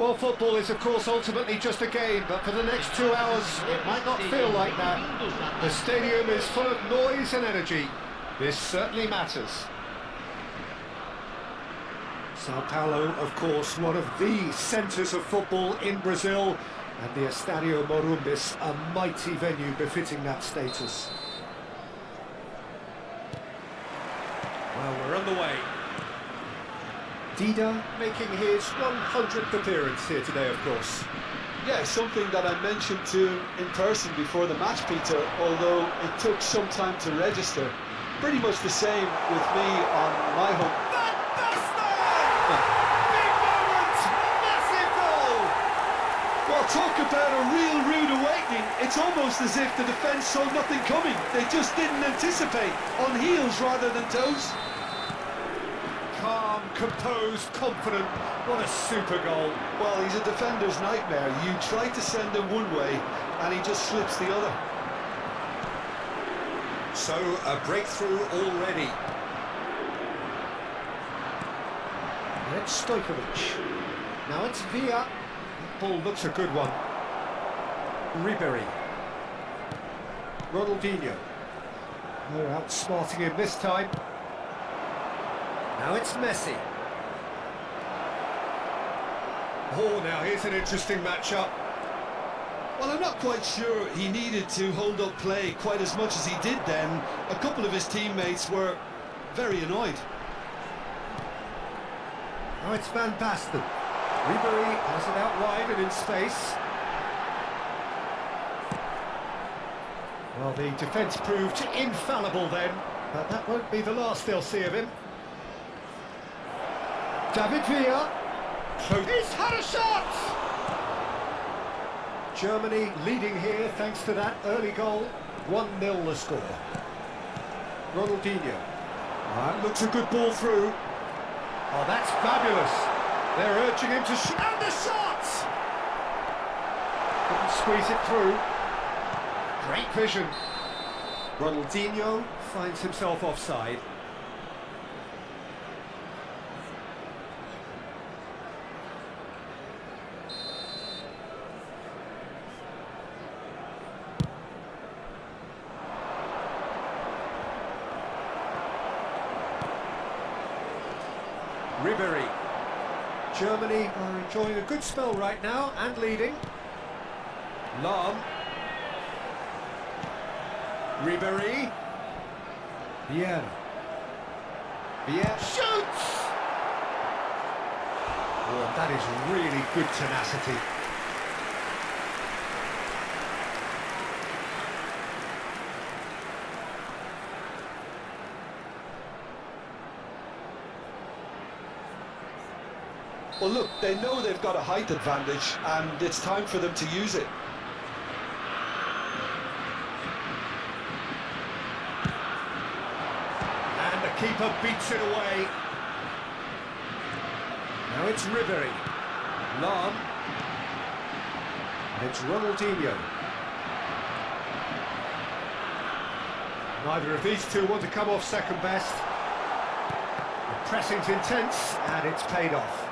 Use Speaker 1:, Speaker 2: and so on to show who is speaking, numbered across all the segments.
Speaker 1: Well, football is, of course, ultimately just a game, but for the next 2 hours, it might not feel like that. The stadium is full of noise and energy. This certainly matters. Sao Paulo, of course, one of the centres of football in Brazil, and the Estadio Morumbis, a mighty venue befitting that status.
Speaker 2: Well, we're underway.
Speaker 1: Dida making his 100th appearance here today, of course.
Speaker 3: Yeah, something that I mentioned to him in person before the match, Peter, although it took some time to register. Pretty much the same with me on my home.
Speaker 1: Big moment! Massive goal!
Speaker 3: Well, talk about a real rude awakening. It's almost as if the defence saw nothing coming. They just didn't anticipate. On heels rather than toes.
Speaker 1: Calm, composed, confident. What a super goal.
Speaker 3: Well, he's a defender's nightmare. You try to send him one way, and he just slips the other.
Speaker 1: So, a breakthrough already. It's Stojkovic. Now it's Villa. The ball looks a good one. Ribery. Ronaldinho. They're outsmarting him this time. Now it's Messi. Oh, now here's an interesting matchup.
Speaker 3: Well, I'm not quite sure he needed to hold up play quite as much as he did then. A couple of his teammates were very annoyed.
Speaker 1: Now it's Van Basten. Ribery has it out wide and in space. Well, the defence proved infallible then, but that won't be the last they'll see of him. David Villa. He's had a shot! Germany leading here thanks to that early goal. 1-0 the score. Ronaldinho. That looks a good ball through. Oh, that's fabulous. They're urging him to shoot. And the shot! Couldn't squeeze it through. Great vision. Ronaldinho finds himself offside. Ribery. Germany are enjoying a good spell right now and leading. Lahm. Ribery. Vieira. Vieira shoots! Oh, that is really good tenacity.
Speaker 3: Well, look, they know they've got a height advantage, and it's time for them to use it.
Speaker 1: And the keeper beats it away. Now it's Ribery. Lahm. And it's Ronaldinho. Neither of these two want to come off second best. The pressing's intense, and it's paid off.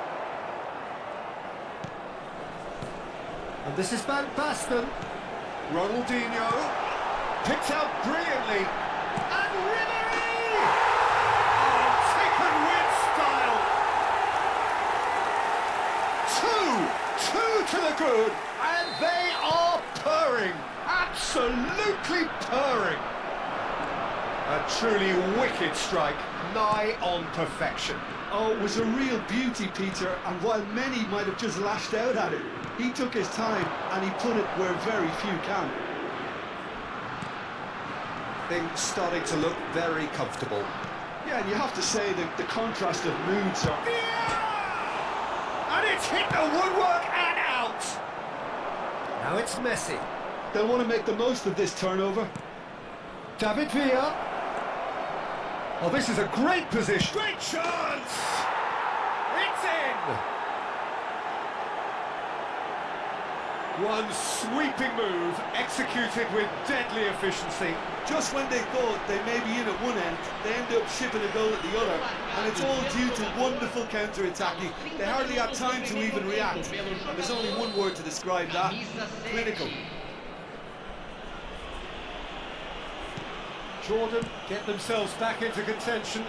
Speaker 1: And this is Van Basten. Ronaldinho picked out brilliantly. And Ribery! Oh, taken with style. Two to the good, and they are purring. Absolutely purring. A truly wicked strike, nigh on perfection.
Speaker 3: Oh, it was a real beauty, Peter, and while many might have just lashed out at it, he took his time and he put it where very few can.
Speaker 1: Things starting to look very comfortable.
Speaker 3: Yeah, and you have to say that the contrast of moods are...
Speaker 1: Yeah! And it's hit the woodwork and out! Now it's Messi.
Speaker 3: They'll want to make the most of this turnover.
Speaker 1: David Villa. Oh, this is a great position. Great chance! It's in! One sweeping move, executed with deadly efficiency.
Speaker 3: Just when they thought they may be in at one end, they end up shipping a goal at the other, and it's all due to wonderful counter-attacking. They hardly had time to even react, and there's only one word to describe that: clinical.
Speaker 1: Jordan get themselves back into contention.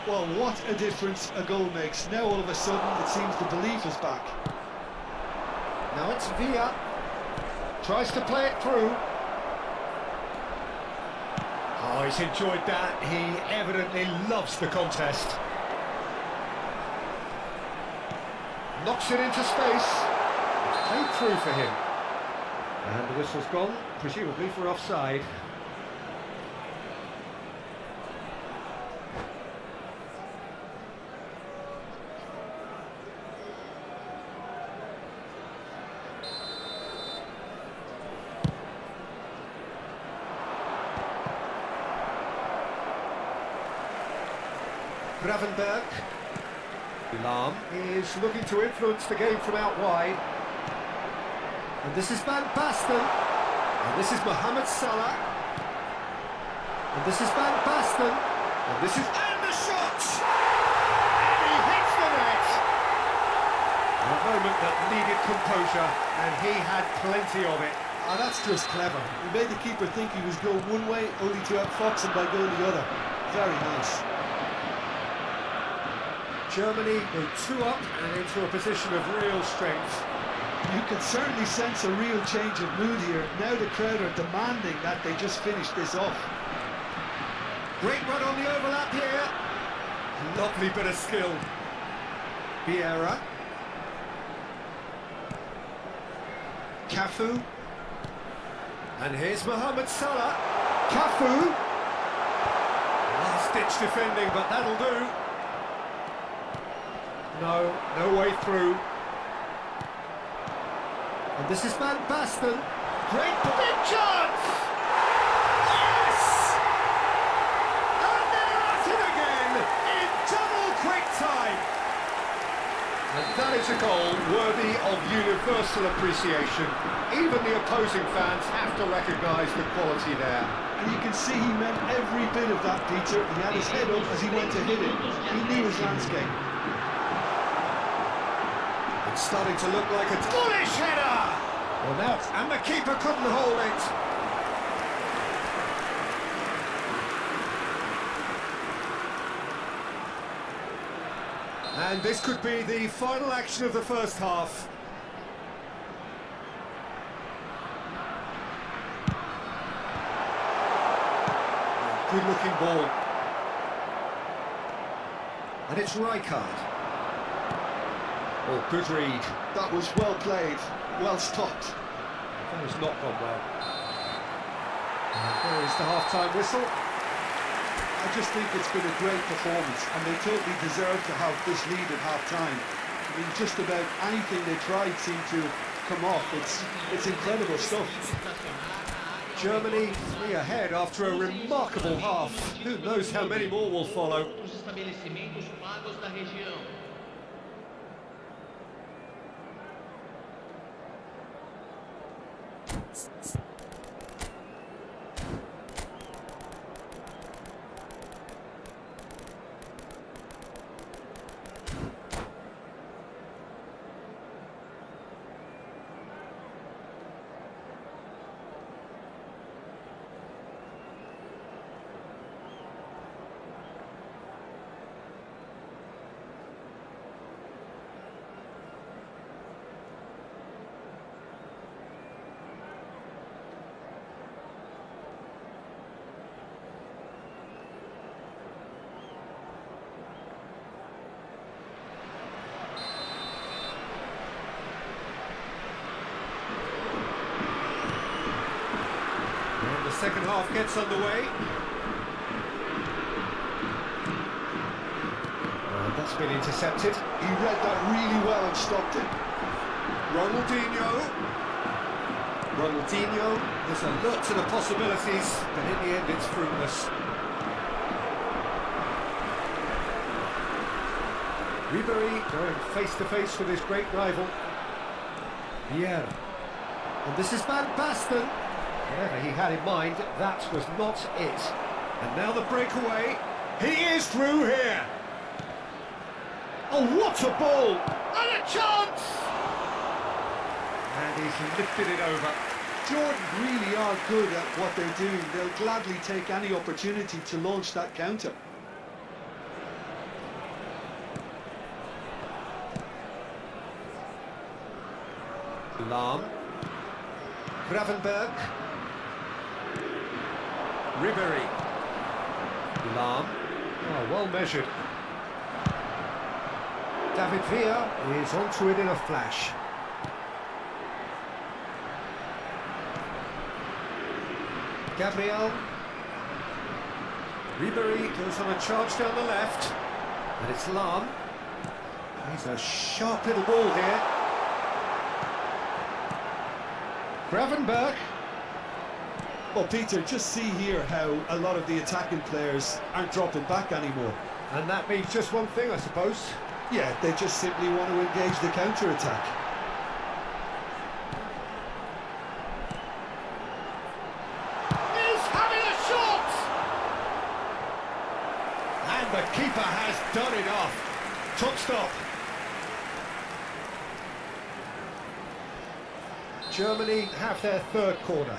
Speaker 3: Well, what a difference a goal makes. Now all of a sudden it seems the belief is back.
Speaker 1: Now it's Villa. Tries to play it through. Oh, he's enjoyed that. He evidently loves the contest. Knocks it into space. It's played through for him. And the whistle's gone, presumably for offside. Gravenberg. Lam is looking to influence the game from out wide. And this is Van Basten. And this is Mohamed Salah. And this is Van Basten. And this is... And the shot! And he hits the net! A moment that needed composure, and he had plenty of it.
Speaker 3: Ah, that's just clever. He made the keeper think he was going one way, only to outfox him by going the other. Very nice.
Speaker 1: Germany go 2 up and into a position of real strength.
Speaker 3: You can certainly sense a real change of mood here. Now the crowd are demanding that they just finish this off.
Speaker 1: Great run on the overlap here. Lovely bit of skill. Vieira. Cafu. And here's Mohamed Salah. Cafu. Last-ditch defending, but that'll do. No, no way through. And this is Van Basten. Great big chance! Yes! And they're at it again in double quick time. And that is a goal worthy of universal appreciation. Even the opposing fans have to recognise the quality there.
Speaker 3: And you can see he meant every bit of that, Peter. He had his head up as he went to hit it. He knew his landscape.
Speaker 1: It's starting to look like a bullish header! Well, now, and the keeper couldn't hold it. And this could be the final action of the first half. Good looking ball. And it's Rijkaard. Oh, good read.
Speaker 3: That was well played, well stopped.
Speaker 1: That was not gone well. And there is the half-time whistle.
Speaker 3: I just think it's been a great performance, and they totally deserve to have this lead at half-time. I mean, just about anything they tried seemed to come off. It's incredible stuff.
Speaker 1: Germany 3 ahead after a remarkable half. Who knows how many more will follow. The second half gets underway. That's been intercepted.
Speaker 3: He read that really well and stopped it.
Speaker 1: Ronaldinho has alert to the possibilities, but in the end it's fruitless. Ribery going face to face with his great rival. Vieira. And this is Van Basten. Whatever he had in mind, that was not it. And now the breakaway. He is through here. Oh, what a ball! And a chance! And he's lifted it over.
Speaker 3: Jordan really are good at what they're doing. They'll gladly take any opportunity to launch that counter.
Speaker 1: Lahm. Gravenberg. Ribéry. Lahm. Oh, well measured. David Villa is onto it in a flash. Gabriel. Ribéry goes on a charge down the left. And it's Lahm. He's a sharp little ball here. Gravenberg.
Speaker 3: Well, Peter, just see here how a lot of the attacking players aren't dropping back anymore.
Speaker 1: And that means just one thing, I suppose.
Speaker 3: Yeah, they just simply want to engage the counter-attack.
Speaker 1: He's having a shot! And the keeper has done it off. Top stop. Germany have their third corner.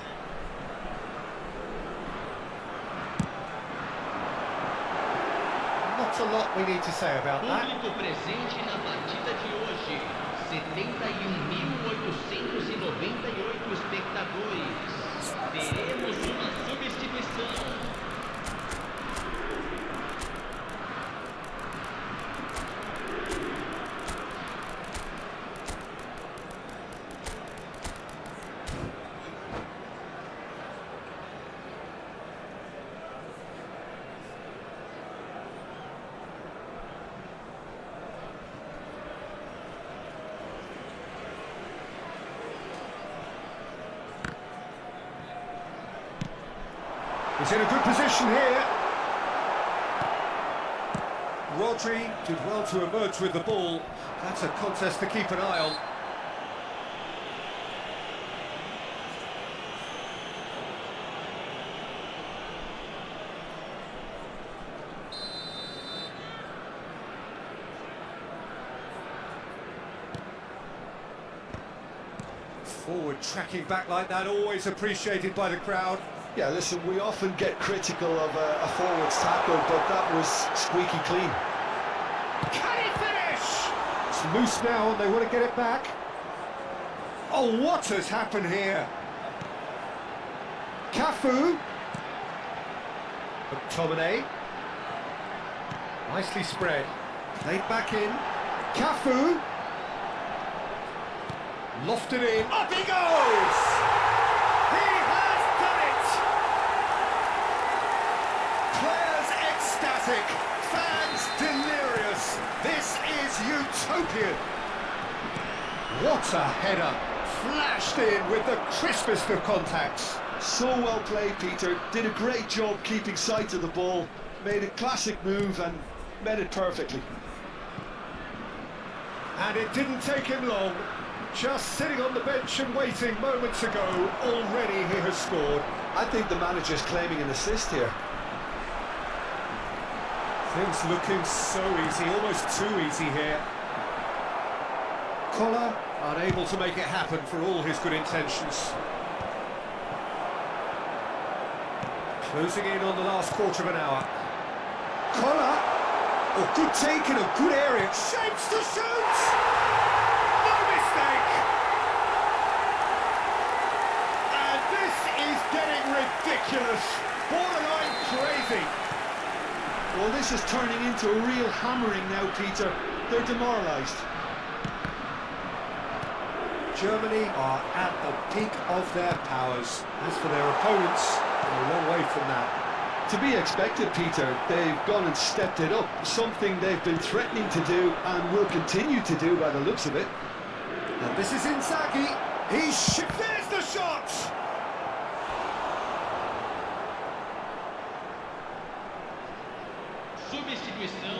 Speaker 1: Not a lot we need to say about that.
Speaker 4: Público presente na partida de hoje, 71.898 espectadores. Teremos uma substituição.
Speaker 1: He's in a good position here. Rodri did well to emerge with the ball. That's a contest to keep an eye on. Forward tracking back like that, always appreciated by the crowd.
Speaker 3: Yeah, listen, we often get critical of a forward's tackle, but that was squeaky clean.
Speaker 1: Can he finish? It's loose now and they want to get it back. Oh, what has happened here? Cafu. McTominay. Nicely spread. Played back in. Cafu. Lofted in. Up he goes! He has done it! Players ecstatic, fans delirious. This is utopian. What a header! Flashed in with the crispest of contacts.
Speaker 3: So well played, Peter. Did a great job keeping sight of the ball. Made a classic move and met it perfectly.
Speaker 1: And it didn't take him long. Just sitting on the bench and waiting moments ago, already he has scored.
Speaker 3: I think the manager's claiming an assist here.
Speaker 1: Things looking so easy, almost too easy here. Collar unable to make it happen for all his good intentions. Closing in on the last quarter of an hour. Collar! Oh, good take in a good area. Shapes to shoot! No mistake! And this is getting ridiculous. Borderline crazy.
Speaker 3: Well, this is turning into a real hammering now, Peter. They're demoralised.
Speaker 1: Germany are at the peak of their powers. As for their opponents, they're a long way from that.
Speaker 3: To be expected, Peter. They've gone and stepped it up. Something they've been threatening to do and will continue to do by the looks of it.
Speaker 1: And this is Inzaghi. There's the shot!
Speaker 4: Substituição.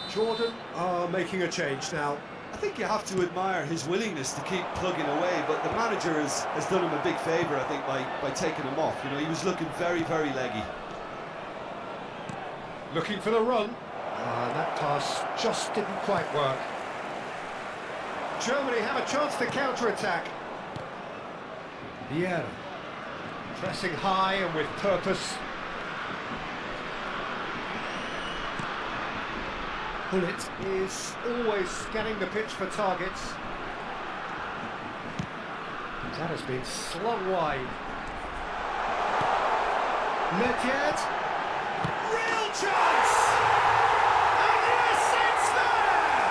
Speaker 1: Jordan are making a change now.
Speaker 3: I think you have to admire his willingness to keep plugging away, but the manager has done him a big favour, I think, by taking him off. You know, he was looking very, very leggy.
Speaker 1: Looking for the run. And that pass just didn't quite work. Germany have a chance to counter-attack. Vieira. Pressing high and with purpose. Bullet is always scanning the pitch for targets. That has been slung wide. Letiet. Real chance! And yes, it's there!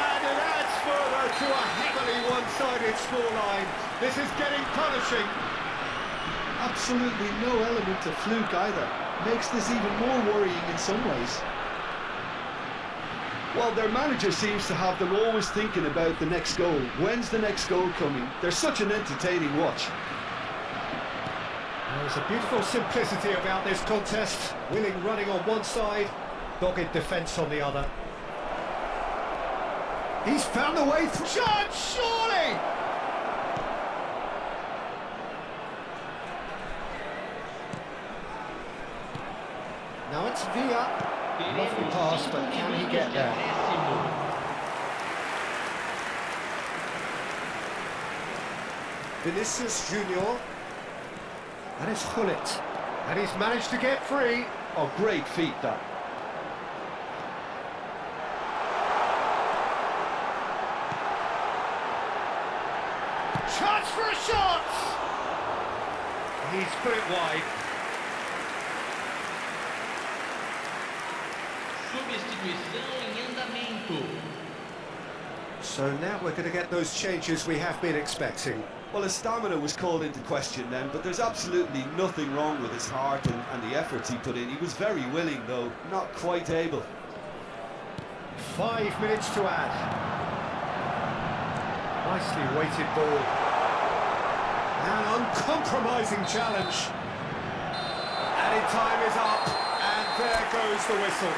Speaker 1: And it adds further to a heavily one-sided scoreline. This is getting punishing.
Speaker 3: Absolutely no element of fluke either. Makes this even more worrying in some ways. Well, their manager seems to have them always thinking about the next goal. When's the next goal coming? They're such an entertaining watch.
Speaker 1: There's a beautiful simplicity about this contest. Willing running on one side, dogged defence on the other. He's found the way through. Chance, surely! Now it's Villa. Lovely pass, but can he get there? Vinicius Junior. And it's Gullit. And he's managed to get free.
Speaker 3: Oh, great feat, that.
Speaker 1: Chance for a shot! He's put it wide.
Speaker 4: Substituição em andamento.
Speaker 1: So now we're going to get those changes we have been expecting.
Speaker 3: Well, his stamina was called into question then, but there's absolutely nothing wrong with his heart and the efforts he put in. He was very willing, though, not quite able.
Speaker 1: 5 minutes to add. Nicely weighted ball. An uncompromising challenge. Added time is up, and there goes the whistle.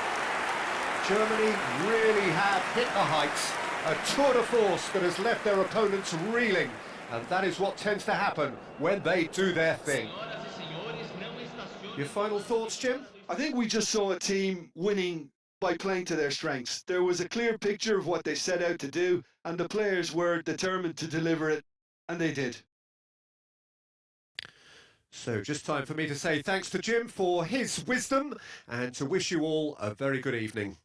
Speaker 1: Germany really have hit the heights. A tour de force that has left their opponents reeling. And that is what tends to happen when they do their thing. Your final thoughts, Jim?
Speaker 3: I think we just saw a team winning by playing to their strengths. There was a clear picture of what they set out to do, and the players were determined to deliver it, and they did.
Speaker 1: So just time for me to say thanks to Jim for his wisdom and to wish you all a very good evening.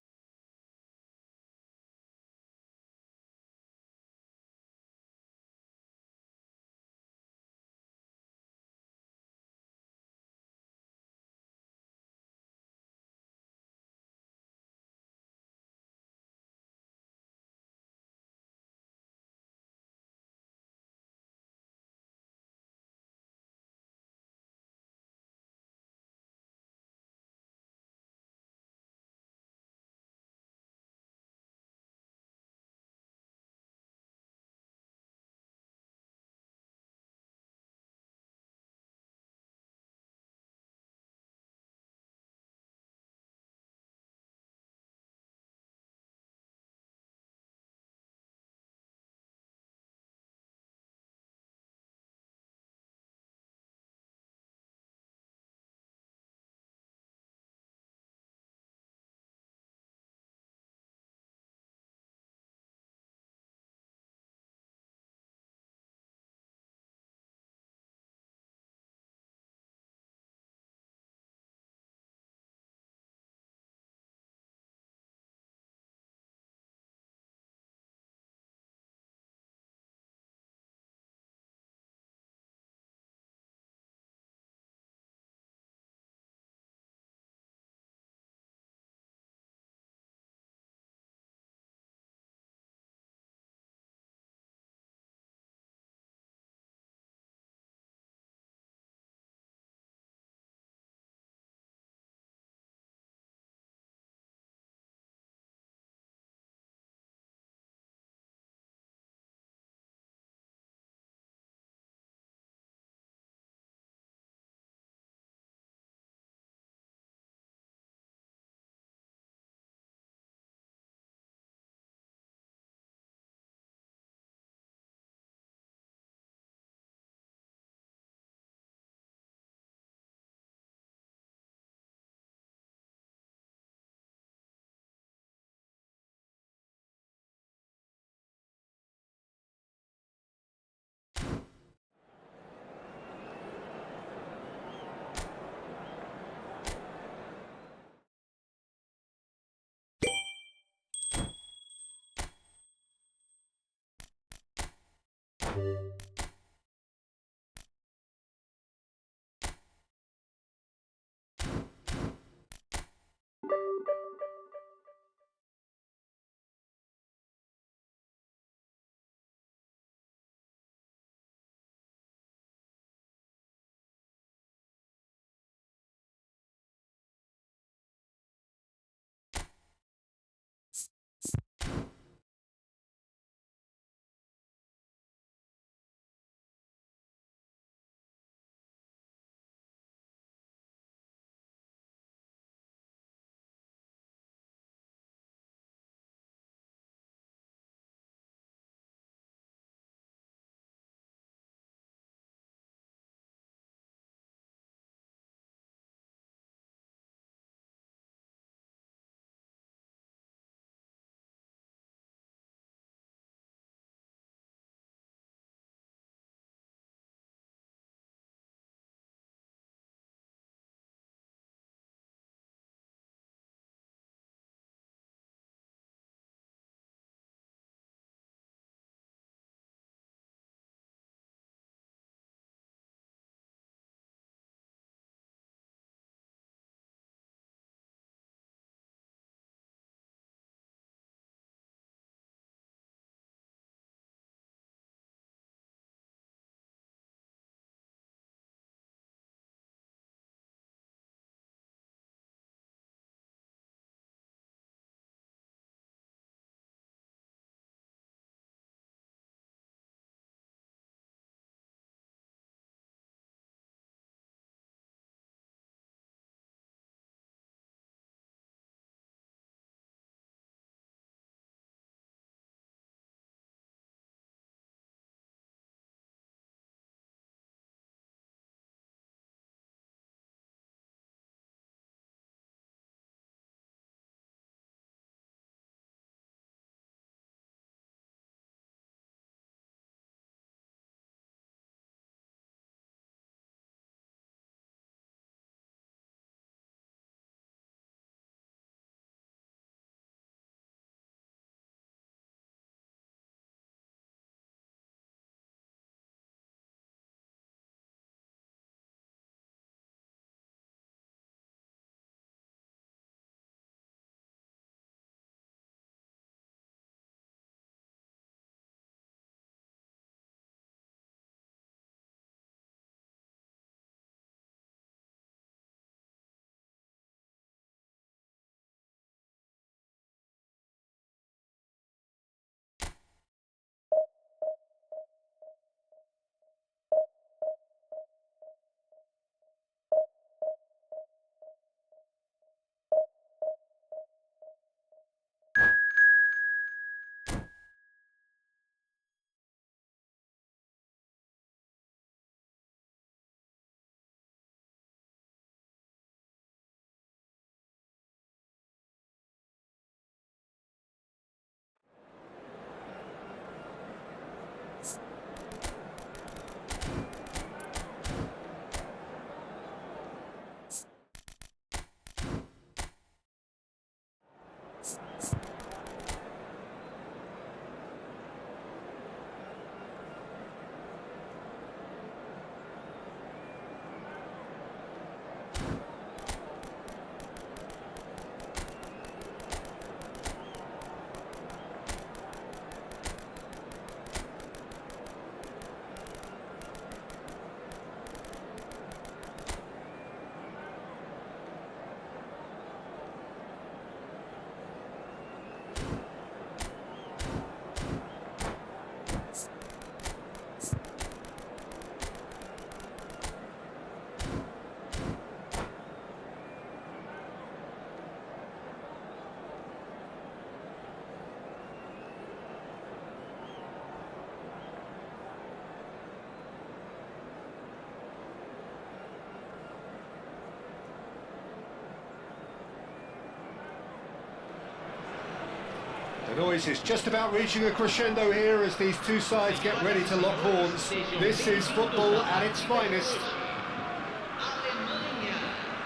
Speaker 1: The noise is just about reaching a crescendo here as these two sides get ready to lock horns. This is football at its finest.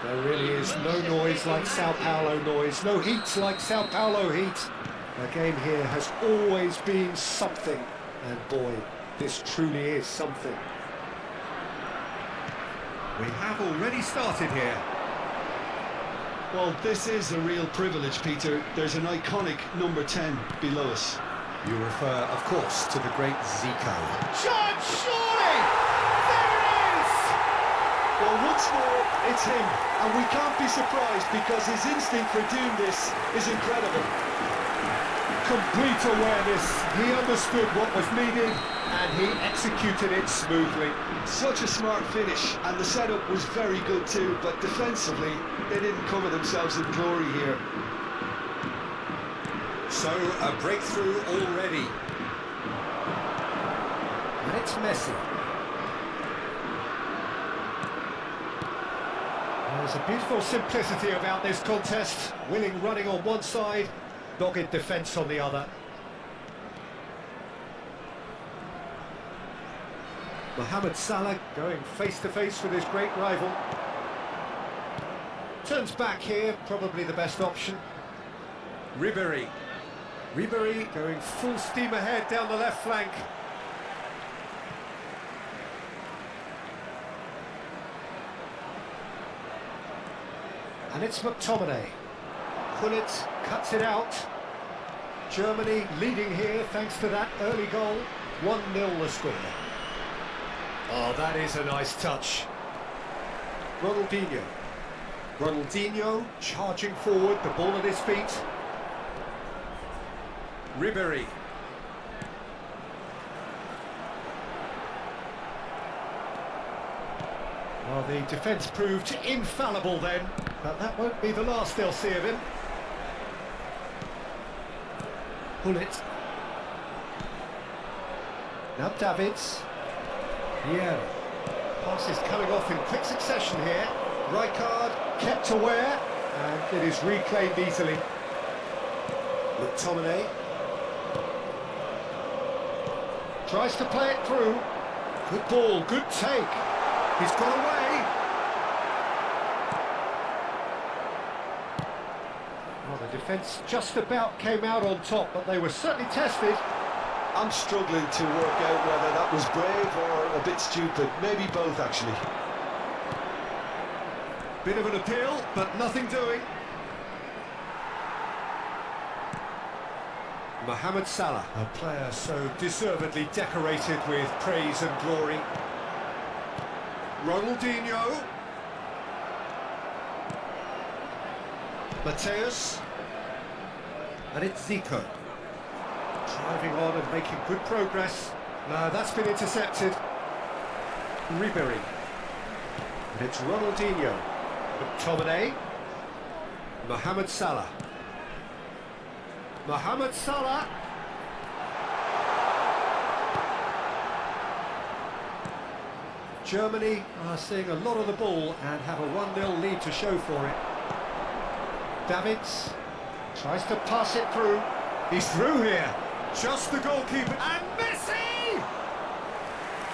Speaker 1: There really is no noise like Sao Paulo noise, no heat like Sao Paulo heat. The game here has always been something, and boy, This truly is something. We have already started here.
Speaker 3: Well, this is a real privilege, Peter. There's an iconic number 10 below us.
Speaker 1: You refer, of course, to the great Zico.
Speaker 2: Shot, surely! There it is!
Speaker 3: Well, once more, it's him. And we can't be surprised because his instinct for doing this is incredible.
Speaker 1: Complete awareness. He understood what was needed and he executed it smoothly.
Speaker 3: Such a smart finish, and the setup was very good too, but defensively, they didn't cover themselves in glory here.
Speaker 1: So, a breakthrough already. And it's Messi. There's a beautiful simplicity about this contest. Willing running on one side, dogged defence on the other. Mohamed Salah going face-to-face with his great rival. Turns back here, probably the best option. Ribéry. Ribéry going full steam ahead down the left flank. And it's McTominay. Gullit cuts it out. Germany leading here thanks to that early goal. 1-0 the score. Oh, that is a nice touch. Ronaldinho. Ronaldinho charging forward, the ball at his feet. Ribéry. Well, the defence proved infallible then, but that won't be the last they'll see of him. Gullit. Now Davids. Yeah. Pass is coming off in quick succession here. Rijkaard kept aware, and it is reclaimed easily. McTominay. Tries to play it through. Good ball, good take. He's got away. Well, the defence just about came out on top, but they were certainly tested.
Speaker 3: I'm struggling to work out whether that was brave or a bit stupid. Maybe both, actually.
Speaker 1: Bit of an appeal, but nothing doing. Mohamed Salah, a player so deservedly decorated with praise and glory. Ronaldinho. Mateus. And it's Zico. Driving on and making good progress. That's been intercepted. Ribéry. And it's Ronaldinho. McTominay. Mohamed Salah. Mohamed Salah. Germany are seeing a lot of the ball and have a 1-0 lead to show for it. Davids tries to pass it through. He's through here. Just the goalkeeper. And Messi!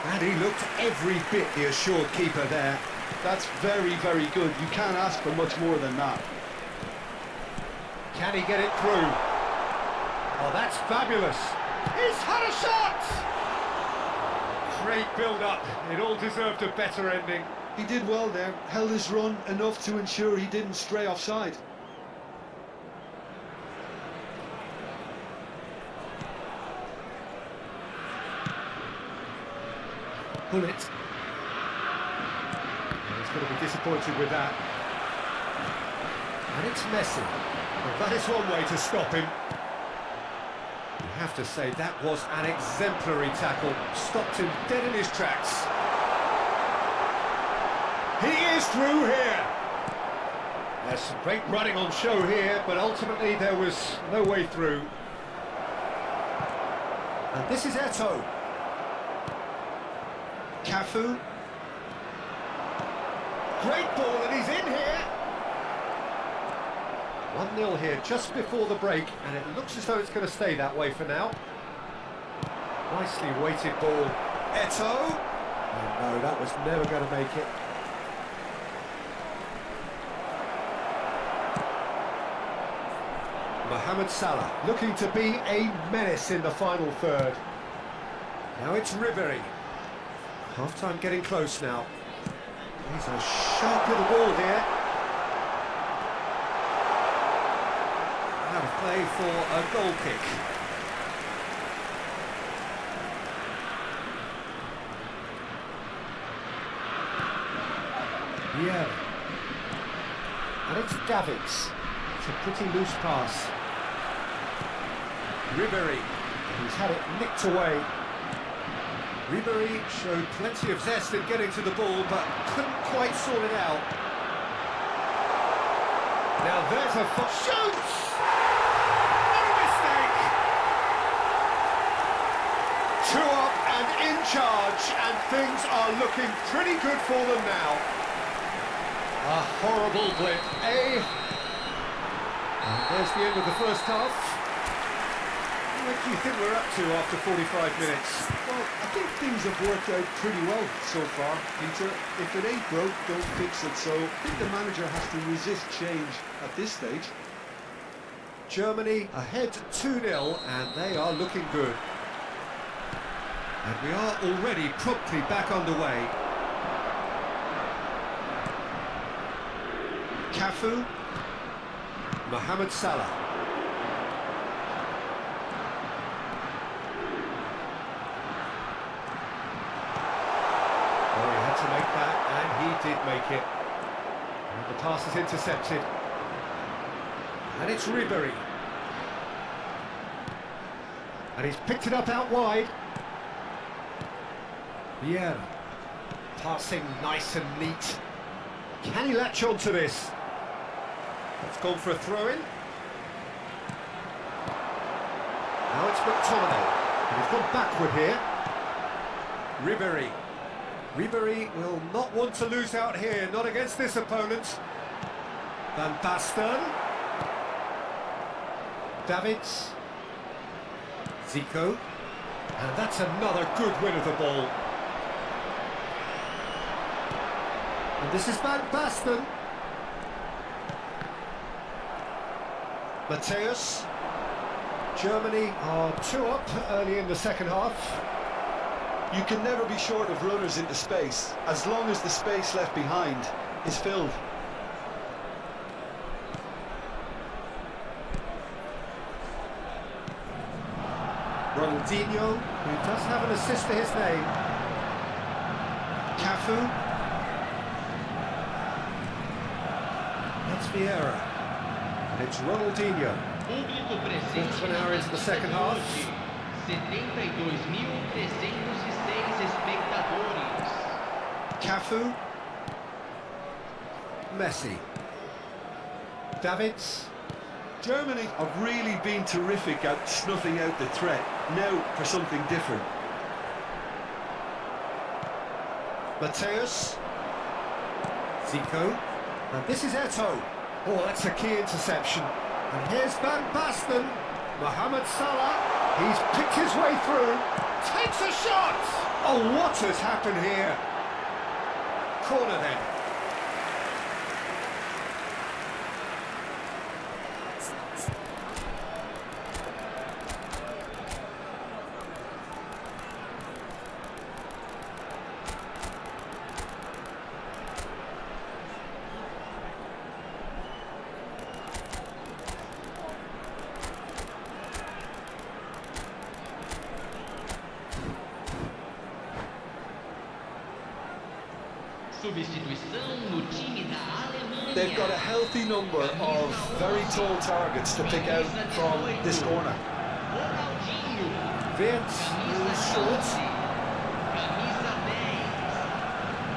Speaker 1: And he looked every bit the assured keeper there.
Speaker 3: That's very, very good. You can't ask for much more than that.
Speaker 1: Can he get it through? Oh, that's fabulous. He's had a shot! Great build-up. It all deserved a better ending.
Speaker 3: He did well there, held his run enough to ensure he didn't stray offside.
Speaker 1: Gullit. He's going to be disappointed with that. And it's Messi. Well, that is one way to stop him. You have to say that was an exemplary tackle. Stopped him dead in his tracks. He is through here. There's some great running on show here, but ultimately there was no way through. And this is Eto'o. Cafu. Great ball, and he's in here. 1-0 here just before the break, and it looks as though it's going to stay that way for now. Nicely weighted ball. Eto'o. Oh, no, that was never going to make it. Mohamed Salah looking to be a menace in the final third. Now it's Ribery. Half-time getting close now. He's a sharp little ball here. Out of play for a goal kick. Yeah. And it's Davids. It's a pretty loose pass. Ribery. He's had it nicked away. Ribery showed plenty of zest in getting to the ball, but couldn't quite sort it out. Now there's a shoots! No mistake! 2 up and in charge, and things are looking pretty good for them now. A horrible blip, eh? And there's the end of the first half. What do you think we're up to after 45 minutes?
Speaker 3: Well, I think things have worked out pretty well so far, Peter. If it ain't broke, don't fix it. So I think the manager has to resist change at this stage.
Speaker 1: Germany ahead 2-0, and they are looking good. And we are already promptly back underway. Cafu, Mohamed Salah. Oh, he had to make that, and he did make it. And the pass is intercepted. And it's Ribery. And he's picked it up out wide. Vieira. Passing nice and neat. Can he latch on to this? It's gone for a throw-in. Now it's McTominay. And he's gone backward here. Ribery. Ribery will not want to lose out here, not against this opponent. Van Basten. Davids. Zico. And that's another good win of the ball. And this is Van Basten. Mateus. Germany are 2 up early in the second half.
Speaker 3: You can never be short of runners into space, as long as the space left behind is filled.
Speaker 1: Ronaldinho, who does have an assist to his name. Cafu. That's Vieira. And it's Ronaldinho.
Speaker 4: Público presente
Speaker 1: Quarter of an hour into the second half.
Speaker 4: 72.306 espectadores.
Speaker 1: Cafu. Messi. Davids.
Speaker 3: Germany have really been terrific at snuffing out the threat. Now for something different.
Speaker 1: Mateus. Zico. And this is Eto'o. Oh, that's a key interception. And here's Van Basten. Mohamed Salah. He's picked his way through. Takes a shot! Oh, what has happened here? Corner then.
Speaker 4: Substituição no time da Alemanha.
Speaker 3: They've got a healthy number of very tall targets to pick out from this corner.
Speaker 4: Ronaldinho.
Speaker 1: Vince,
Speaker 4: Camisa
Speaker 1: short.
Speaker 4: 11. Camisa 10.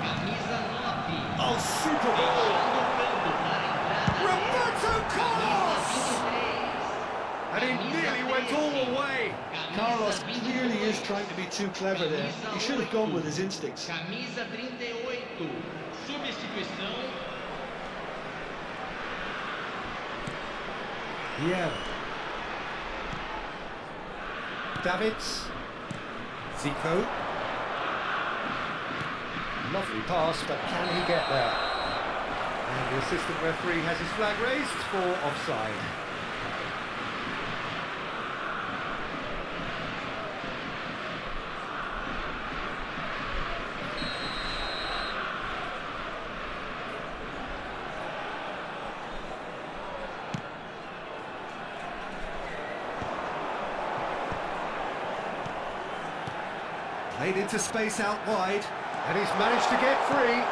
Speaker 4: Camisa 9.
Speaker 1: Oh, super ball.
Speaker 4: Deixando o campo para a entrada.
Speaker 1: Roberto Carlos!
Speaker 4: Camisa 23.
Speaker 1: And he nearly went all the way.
Speaker 3: Carlos clearly is trying to be too clever there. He should have gone with his instincts.
Speaker 4: Camisa 38. Substituição.
Speaker 1: Yeah. Davids. Zico. Lovely pass, but can he get there? And the assistant referee has his flag raised for offside. Played into space out wide, and he's managed to get free,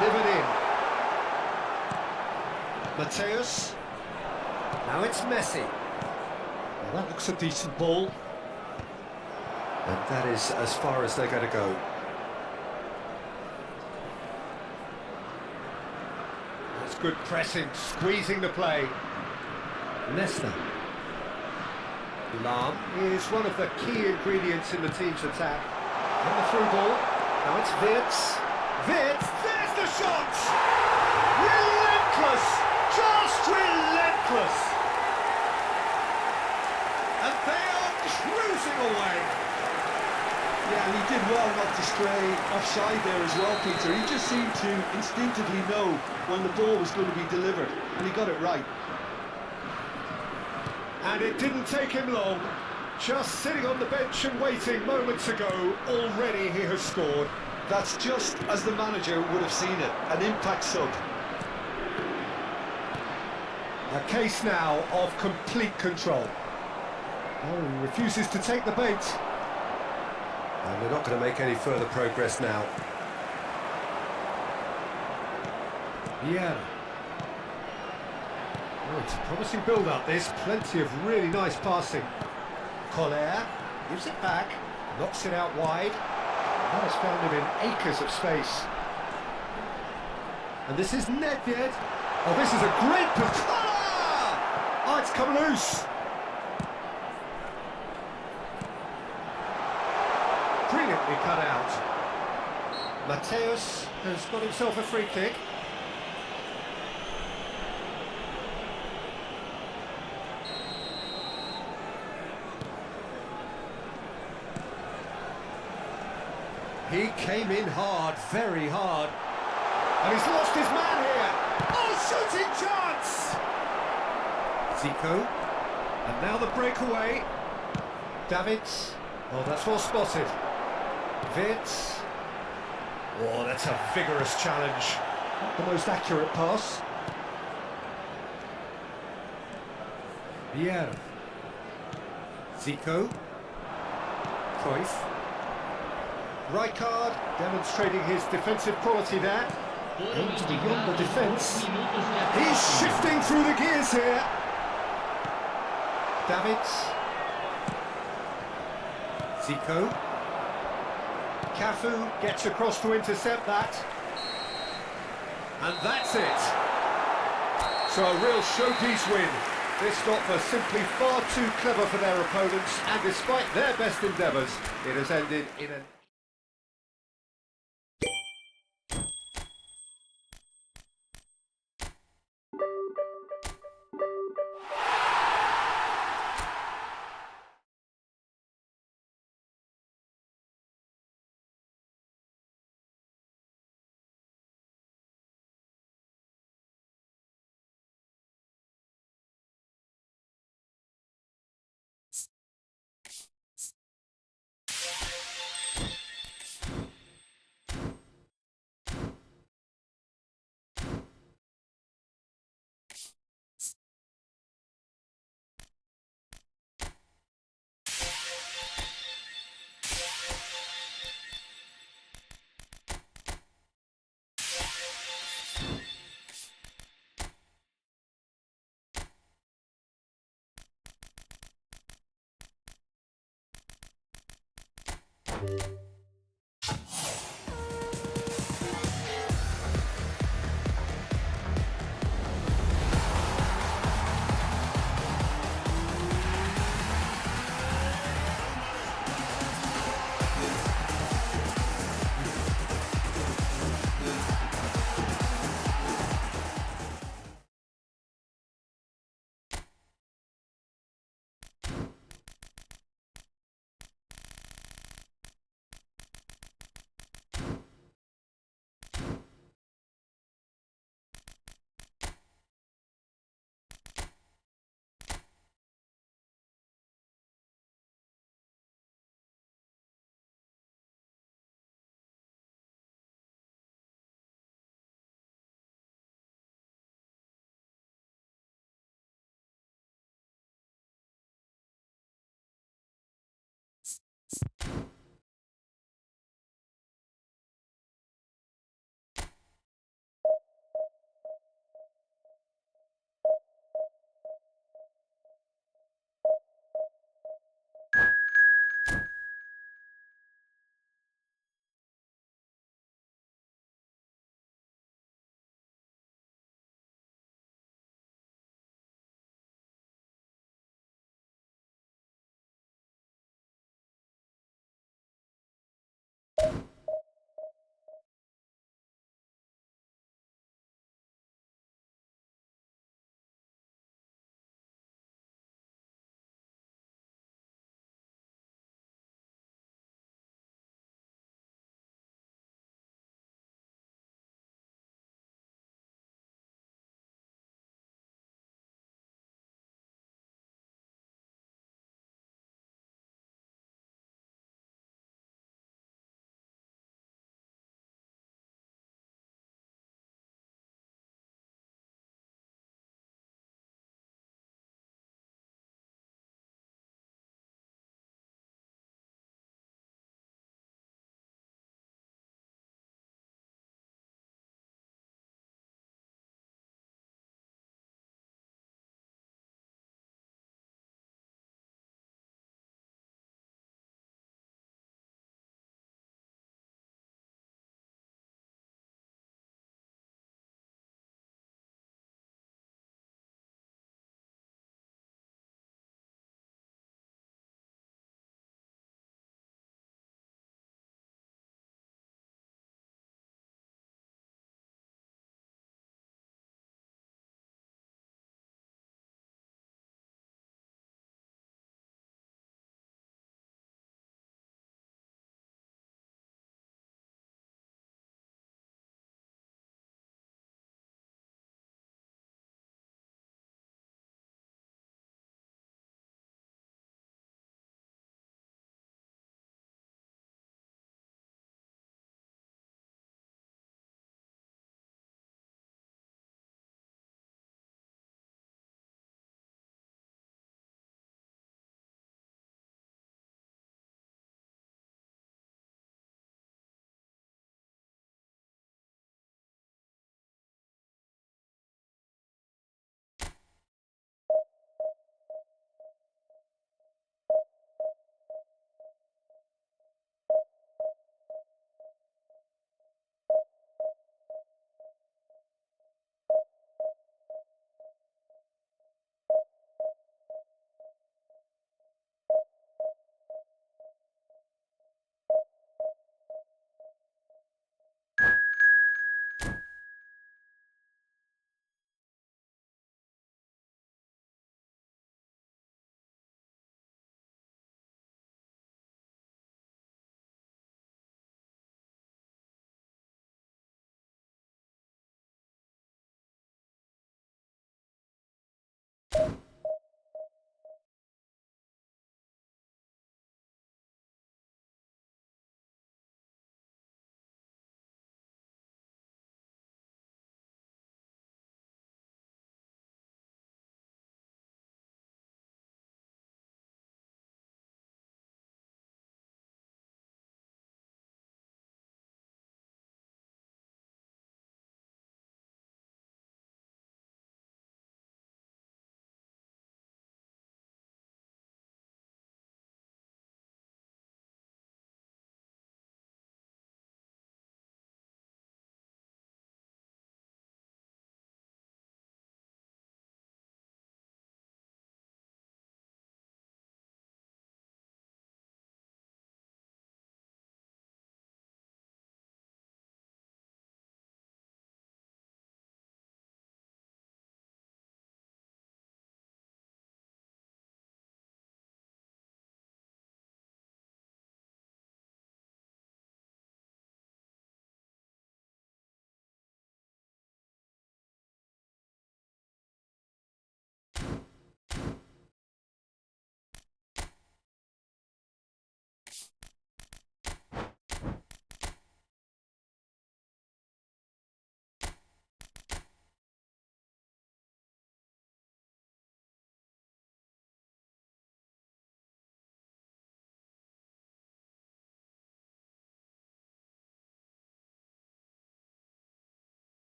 Speaker 1: delivered in. Mateus. Now it's Messi.
Speaker 2: Well, that looks a decent ball.
Speaker 1: And that is as far as they're going to go. That's good pressing, squeezing the play. Leicester. Lam is one of the key ingredients in the team's attack. And the through ball. Now it's Wirtz. Wirtz, there's the shot! Relentless! Just relentless! And they are cruising away.
Speaker 3: Yeah, and he did well not to stray offside there as well, Peter. He just seemed to instinctively know when the ball was going to be delivered, and he got it right.
Speaker 1: And it didn't take him long. Just sitting on the bench and waiting moments ago, already he has scored.
Speaker 3: That's just as the manager would have seen it, an impact sub.
Speaker 1: A case now of complete control. Oh, he refuses to take the bait. And they're not going to make any further progress now. Yeah. Oh, it's a promising build-up, this. Plenty of really nice passing. Collier gives it back, knocks it out wide. That has found him in acres of space. And this is Nedved. Oh, this is a great pass. Ah! Oh, it's come loose. Brilliantly cut out. Mateus has got himself a free kick. He came in hard, very hard. And he's lost his man here. Oh, shooting chance! Zico. And now the breakaway. Davids. Oh, that's well spotted. Wirtz. Oh, that's a vigorous challenge. Not the most accurate pass. Vieira. Zico. Cruyff. Rijkaard demonstrating his defensive quality there. Aims beyond the defence. He's shifting through the gears here. Davids. Zico. Cafu gets across to intercept that. And that's it. So a real showpiece win. This stop was simply far too clever for their opponents, and despite their best endeavours, it has ended in an...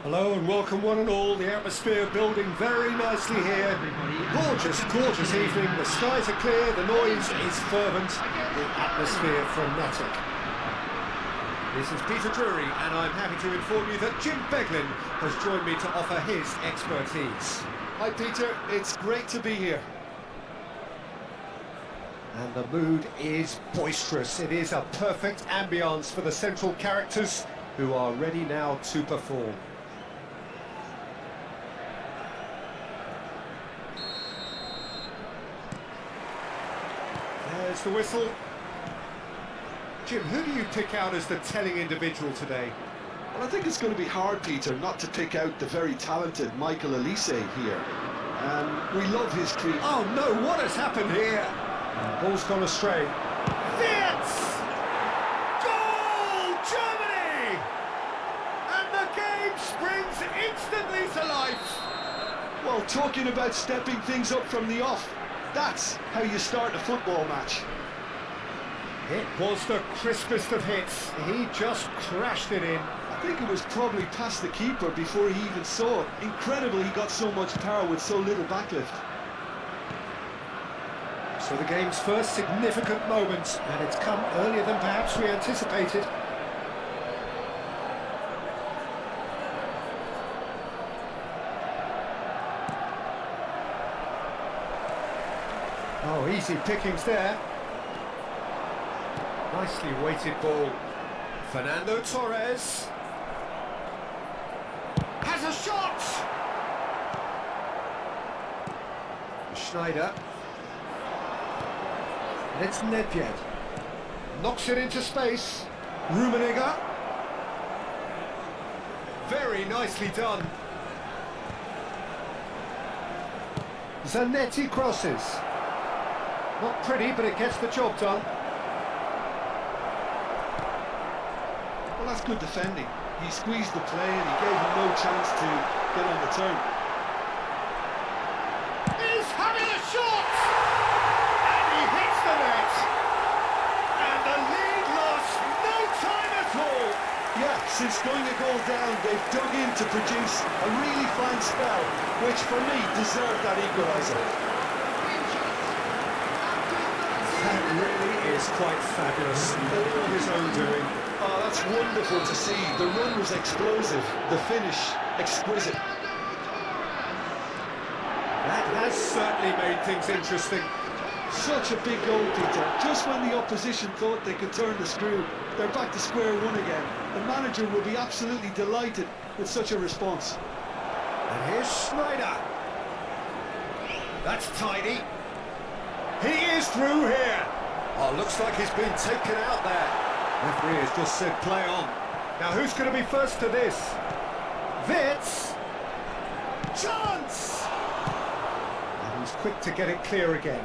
Speaker 1: Hello and welcome one and all. The atmosphere building very nicely here. Gorgeous, gorgeous evening. The skies are clear, the noise is fervent, the atmosphere frenetic. This is Peter Drury and I'm happy to inform you that Jim Beglin has joined me to offer his expertise.
Speaker 3: Hi Peter, it's great to be here.
Speaker 1: And the mood is boisterous. It is a perfect ambience for the central characters who are ready now to perform. There's the whistle. Jim, who do you pick out as the telling individual today?
Speaker 3: Well, I think it's going to be hard, Peter, not to pick out the very talented Michael Elise here. We love his creep.
Speaker 1: Oh no, what has happened here? Ball's gone astray. Wirtz! Goal, Germany! instantly to life.
Speaker 3: Well, talking about stepping things up from the off, that's how you start a football match.
Speaker 1: It was the crispest of hits. He just crashed it in.
Speaker 3: I think it was probably past the keeper before he even saw it. Incredible he got so much power with so little backlift.
Speaker 1: So the game's first significant moment, and it's come earlier than perhaps we anticipated. Oh, easy pickings there. Nicely weighted ball. Fernando Torres has a shot! Schneider. And it's Nedved. Knocks it into space. Rummenigge. Very nicely done. Zanetti crosses. Not pretty, but it gets the job done.
Speaker 3: Well, that's good defending. He squeezed the play and he gave him no chance to get on the turn.
Speaker 1: He's having a shot! And he hits the net! And the lead lost no time at all!
Speaker 3: Yeah, since going a goal down, they've dug in to produce a really fine spell, which for me deserved that equaliser.
Speaker 1: That really is quite fabulous. All his own doing.
Speaker 3: Oh, that's wonderful to see. The run was explosive, the finish exquisite.
Speaker 1: That has certainly made things interesting.
Speaker 3: Such a big goal, Peter. Just when the opposition thought they could turn the screw, they're back to square one again. The manager will be absolutely delighted with such a response.
Speaker 1: And here's Schneider. That's tidy. He is through here. Oh, looks like he's been taken out there. Referee has just said play on. Now who's going to be first to this? Witz. Chance! And he's quick to get it clear again.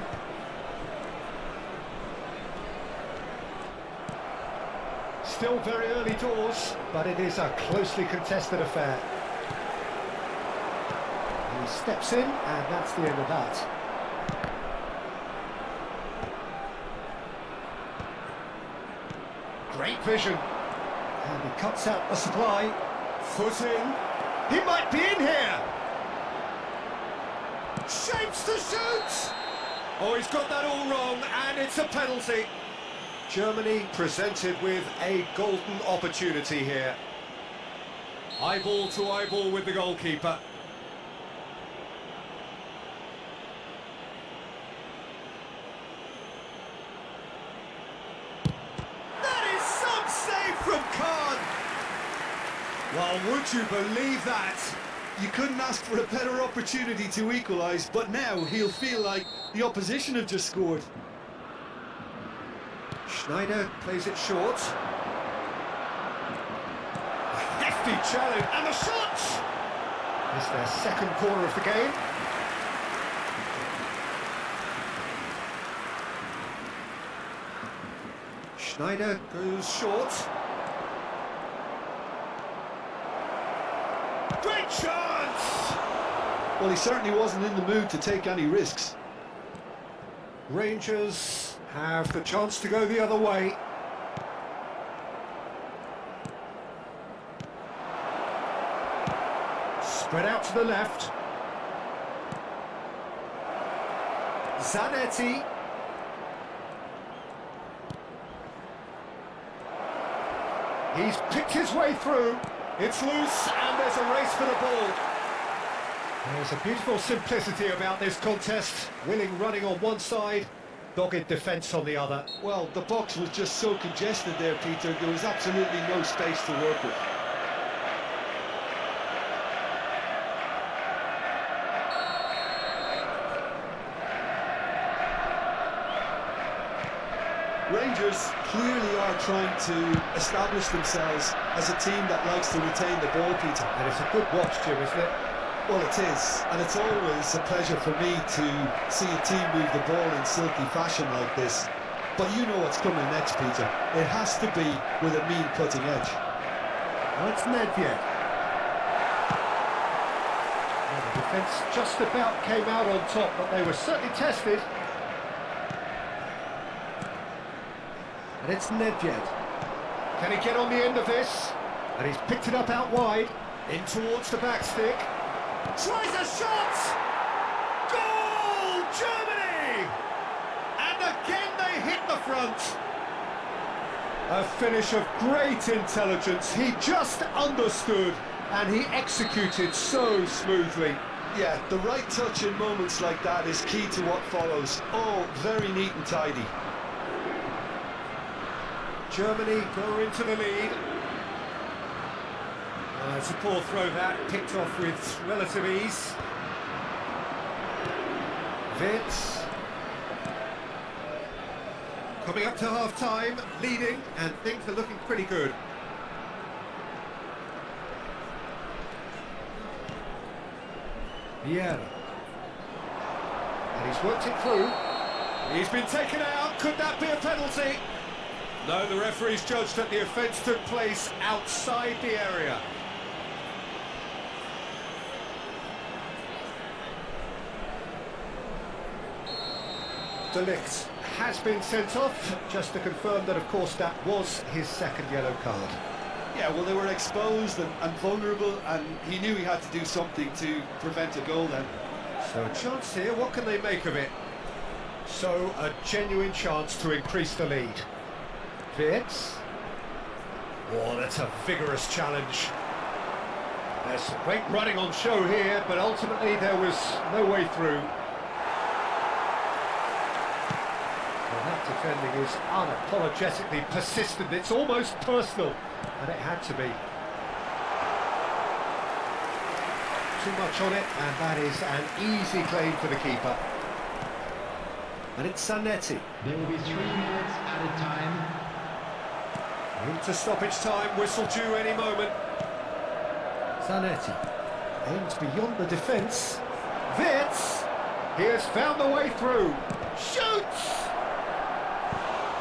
Speaker 1: Still very early doors, but it is a closely contested affair. He steps in, and that's the end of that. Great vision. And he cuts out the supply. Foot in. He might be in here. Shapes to shoot. Oh, he's got that all wrong, and it's a penalty. Germany presented with a golden opportunity here. Eyeball to eyeball with the goalkeeper. From Khan. Well, would you believe that?
Speaker 3: You couldn't ask for a better opportunity to equalise, but now he'll feel like the opposition have just scored.
Speaker 1: Schneider plays it short. A hefty challenge, and the shot! It's their second corner of the game. Schneider goes short. Great chance!
Speaker 3: Well, he certainly wasn't in the mood to take any risks.
Speaker 1: Rangers have the chance to go the other way. Spread out to the left. Zanetti. He's picked his way through. It's loose, and there's a race for the ball. There's a beautiful simplicity about this contest. Willing running on one side, dogged defence on the other.
Speaker 3: Well, the box was just so congested there, Peter. There was absolutely no space to work with. Rangers clearly are trying to establish themselves as a team that likes to retain the ball, Peter.
Speaker 1: And it's a good watch, Jim, isn't it?
Speaker 3: Well, it is, and it's always a pleasure for me to see a team move the ball in silky fashion like this. But you know what's coming next, Peter. It has to be with a mean cutting edge.
Speaker 1: Well, it's Nedved. Defence just about came out on top, but they were certainly tested. And it's Nedved. Can he get on the end of this? And he's picked it up out wide, in towards the back stick. Tries a shot! Goal! Germany! And again they hit the front. A finish of great intelligence. He just understood and he executed so smoothly.
Speaker 3: Yeah, the right touch in moments like that is key to what follows. Oh, very neat and tidy.
Speaker 1: Germany go into the lead. It's a poor throw that, picked off with relative ease. Vitz. Coming up to half-time, leading, and things are looking pretty good. Vieira. And he's worked it through. He's been taken out. Could that be a penalty? No, the referee's judged that the offence took place outside the area. De Ligt has been sent off, just to confirm that, of course, that was his second yellow card.
Speaker 3: Yeah, well, they were exposed and vulnerable, and he knew he had to do something to prevent a goal then.
Speaker 1: So a chance here, what can they make of it? So a genuine chance to increase the lead. Vitz. Oh, that's a vigorous challenge. There's some great running on show here, but ultimately there was no way through. Well, that defending is unapologetically persistent. It's almost personal, and it had to be. Too much on it, and that is an easy claim for the keeper. And it's Zanetti.
Speaker 2: There will be 3 minutes added time.
Speaker 1: Into stoppage time, whistle due any moment. Zanetti aims beyond the defence. Vitz, he has found the way through. Shoots!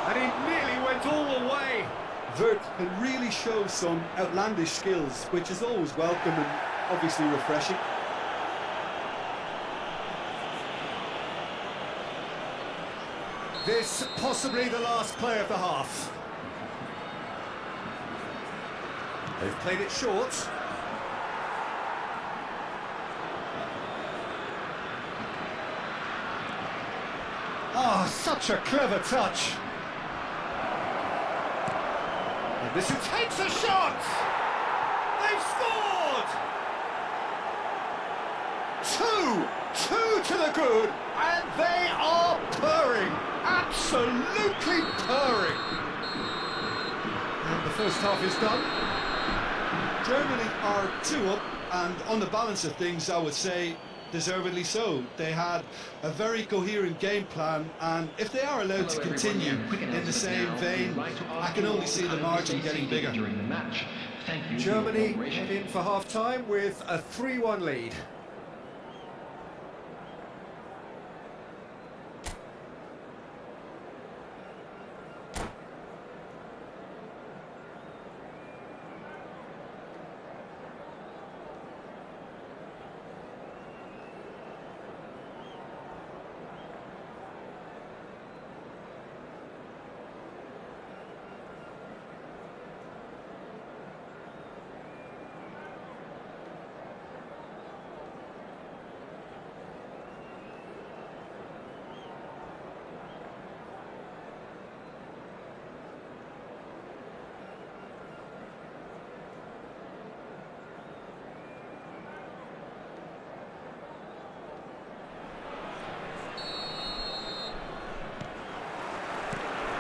Speaker 1: And he nearly went all the way.
Speaker 3: Vert can really show some outlandish skills, which is always welcome and obviously refreshing.
Speaker 1: This possibly the last play of the half. They've played it short. Ah, such a clever touch. And this takes a shot! They've scored! Two to the good, and they are purring, absolutely purring. And the first half is done.
Speaker 3: Germany are 2 up, and on the balance of things, I would say deservedly so. They had a very coherent game plan, and if they are allowed to continue in the same vein, I can only see the margin getting bigger.
Speaker 1: Germany head in for half-time with a 3-1 lead.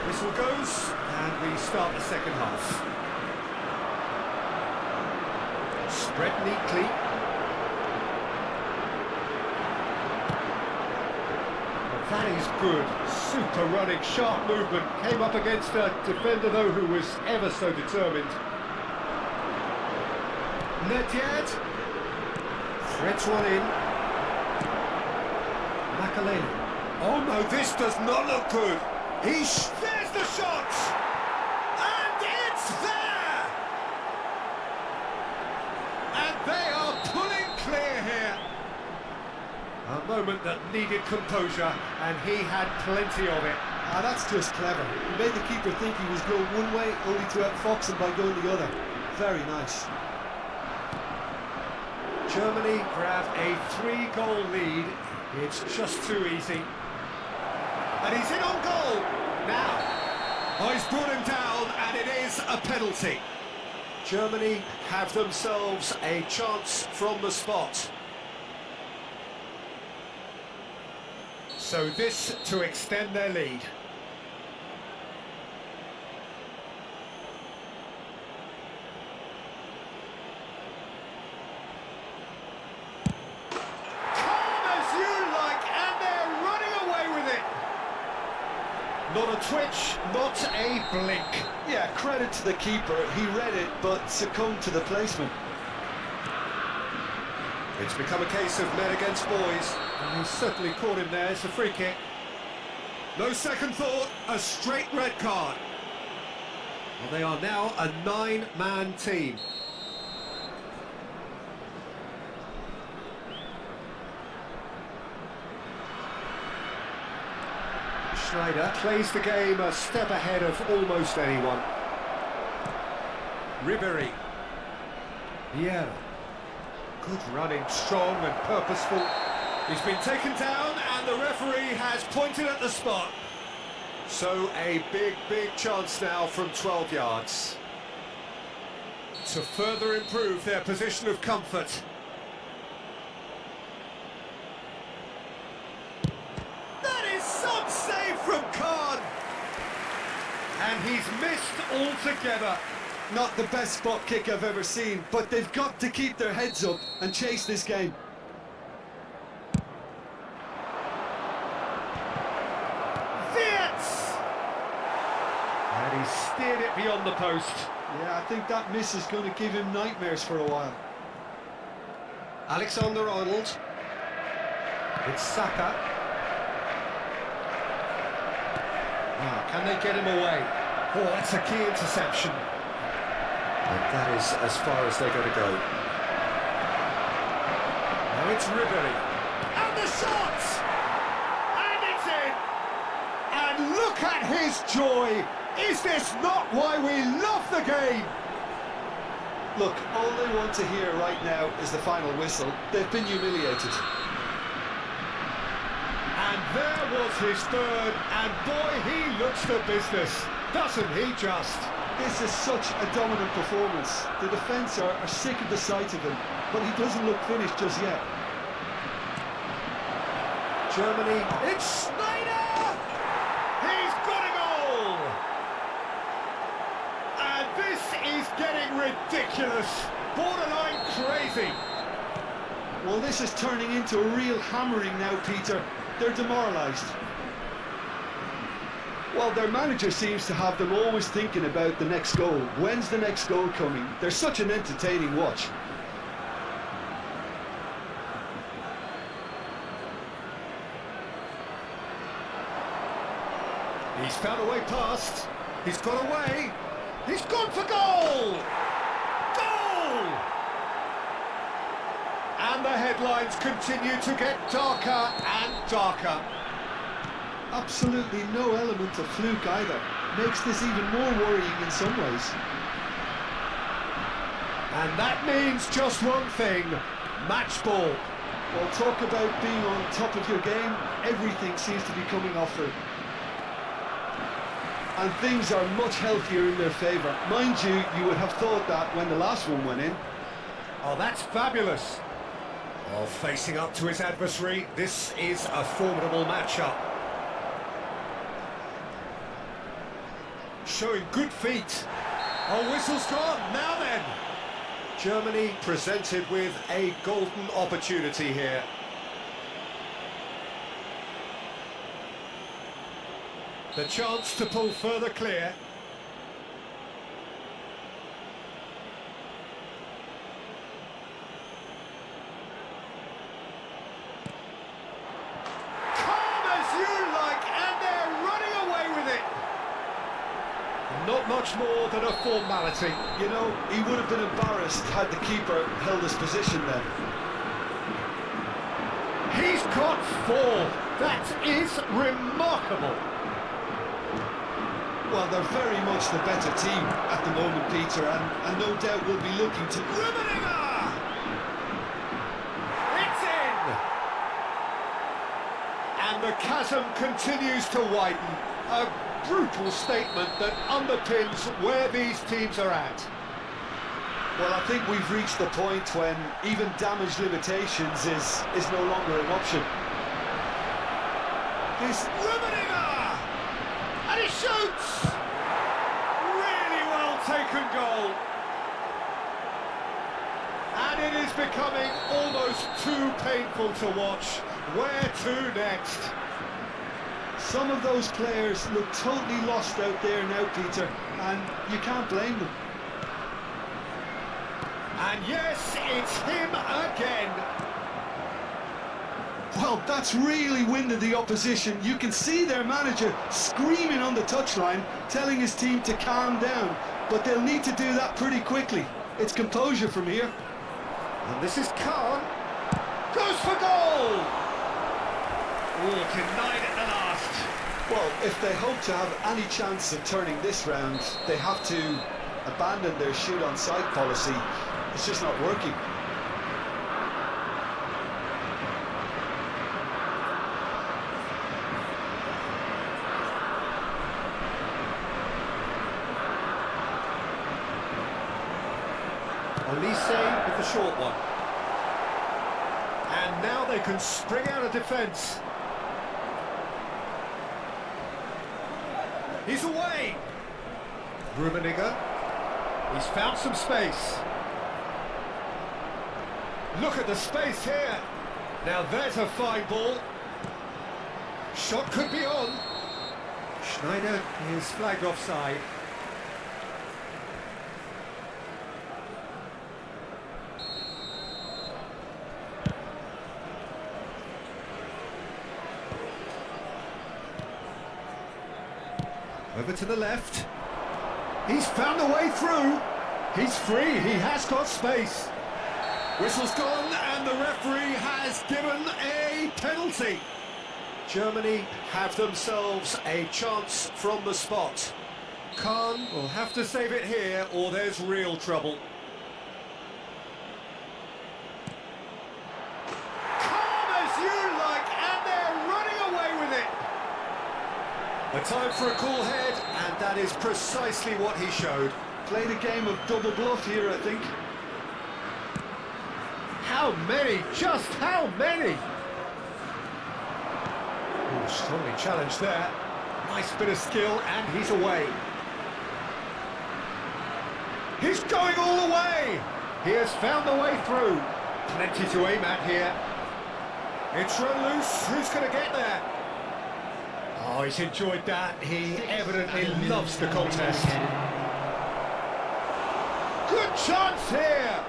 Speaker 1: Whistle goes, and we start the second half. Spread neatly. Well, that is good. Super running, sharp movement. Came up against a defender, though, who was ever so determined. Nedved. Threads one in. Makalena. Oh no, this does not look good. There's the shot! And it's there! And they are pulling clear here. A moment that needed composure, and he had plenty of it.
Speaker 3: Ah, that's just clever. He made the keeper think he was going one way, only to outfox him by going the other. Very nice.
Speaker 1: Germany grab a 3-goal lead. It's just too easy. And he's in on goal. Now. Oh, he's brought him down, and it is a penalty. Germany have themselves a chance from the spot. So this to extend their lead. Calm as you like, and they're running away with it. Not a twitch, not a blink.
Speaker 3: Yeah, credit to the keeper. He read it, but succumbed to the placement.
Speaker 1: It's become a case of men against boys, and he's certainly caught him there. It's a free kick. No second thought, a straight red card. Well, they are now a 9-man team. Schneider plays the game a step ahead of almost anyone. Ribéry. Vieira. Good running, strong and purposeful. He's been taken down and the referee has pointed at the spot. So a big chance now from 12 yards. To further improve their position of comfort. That is some save from Kahn. And he's missed altogether.
Speaker 3: Not the best spot kick I've ever seen, but they've got to keep their heads up and chase this game.
Speaker 1: Wirtz! And he steered it beyond the post.
Speaker 3: Yeah, I think that miss is going to give him nightmares for a while.
Speaker 1: Alexander-Arnold. It's Saka. Now, can they get him away? Oh, that's a key interception. And that is as far as they're going to go. Now it's Ribéry. And the shot! And it's in! And look at his joy! Is this not why we love the game?
Speaker 3: Look, all they want to hear right now is the final whistle. They've been humiliated.
Speaker 1: And there was his third, and boy, he looks the business, doesn't he just?
Speaker 3: This is such a dominant performance. The defence are sick of the sight of him, but he doesn't look finished just yet.
Speaker 1: Germany, it's Schneider! He's got a goal! And this is getting ridiculous, borderline crazy.
Speaker 3: Well, this is turning into a real hammering now, Peter. They're demoralised. Well, their manager seems to have them always thinking about the next goal. When's the next goal coming? They're such an entertaining watch.
Speaker 1: He's found a way past. He's got away. He's gone for goal! Goal! And the headlines continue to get darker and darker.
Speaker 3: Absolutely no element of fluke either. Makes this even more worrying in some ways.
Speaker 1: And that means just one thing, match ball.
Speaker 3: Well, talk about being on top of your game. Everything seems to be coming off them. And things are much healthier in their favour. Mind you, you would have thought that when the last one went in.
Speaker 1: Oh, that's fabulous. Oh, facing up to his adversary, this is a formidable matchup. Showing good feet. Oh, whistle's gone, now then. Germany presented with a golden opportunity here. The chance to pull further clear. Calm as you like, and they're running away with it. Not much more than a formality.
Speaker 3: You know, he would have been embarrassed had the keeper held his position then.
Speaker 1: He's got 4. That is remarkable.
Speaker 3: Well, they're very much the better team at the moment, Peter, and no doubt will be looking to...
Speaker 1: Rummenigge! It's in! And the chasm continues to widen. A brutal statement that underpins where these teams are at.
Speaker 3: Well, I think we've reached the point when even damage limitations is no longer an option.
Speaker 1: Here's Rummenigge! And he shoots! Really well taken goal. And it is becoming almost too painful to watch. Where to next?
Speaker 3: Some of those players look totally lost out there now, Peter, and you can't blame them.
Speaker 1: And yes, it's him again.
Speaker 3: Well, that's really winded the opposition. You can see their manager screaming on the touchline, telling his team to calm down, but they'll need to do that pretty quickly. It's composure from here.
Speaker 1: And this is Khan. Goes for goal! Oh, denied at the last.
Speaker 3: Well, if they hope to have any chance of turning this round, they have to abandon their shoot on sight policy. It's just not working.
Speaker 1: Olise with the short one. And now they can spring out of defence. He's away! Rummenigge. He's found some space. Look at the space here. Now there's a fine ball. Shot could be on. Schneider is flagged offside. Over to the left. He's found a way through. He's free. He has got space. Whistle's gone and the referee has given a penalty. Germany have themselves a chance from the spot. Khan will have to save it here or there's real trouble. Calm as you like, and they're running away with it. A time for a cool head, and that is precisely what he showed.
Speaker 3: Played a game of double bluff here, I think.
Speaker 1: How many? Just how many? Oh, strongly challenged there. Nice bit of skill, and he's away. He's going all the way! He has found the way through. Plenty to aim at here. It's run loose. Who's going to get there? Oh, he's enjoyed that. He evidently loves the contest. Good chance here!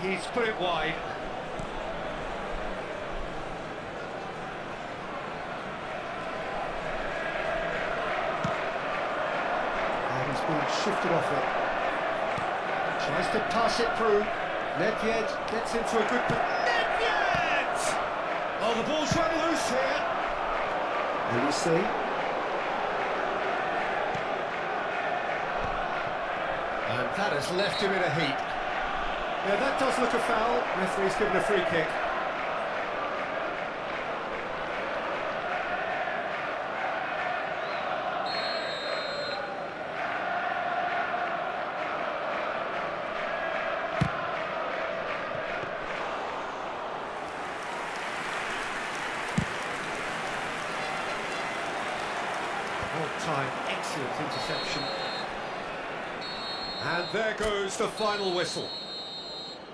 Speaker 1: He's put it wide. And he's been shifted off it. Tries to pass it through. Nedved gets into a good... Nedved! Oh, the ball's run loose here. Olise. And that has left him in a heap. Yeah, that does look a foul. Referee's given a free kick. All-time excellent interception. And there goes the final whistle.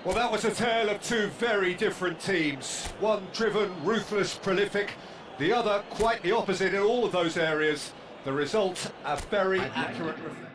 Speaker 1: Well, that was a tale of two very different teams. One driven, ruthless, prolific. The other quite the opposite in all of those areas. The result, a very accurate reflection.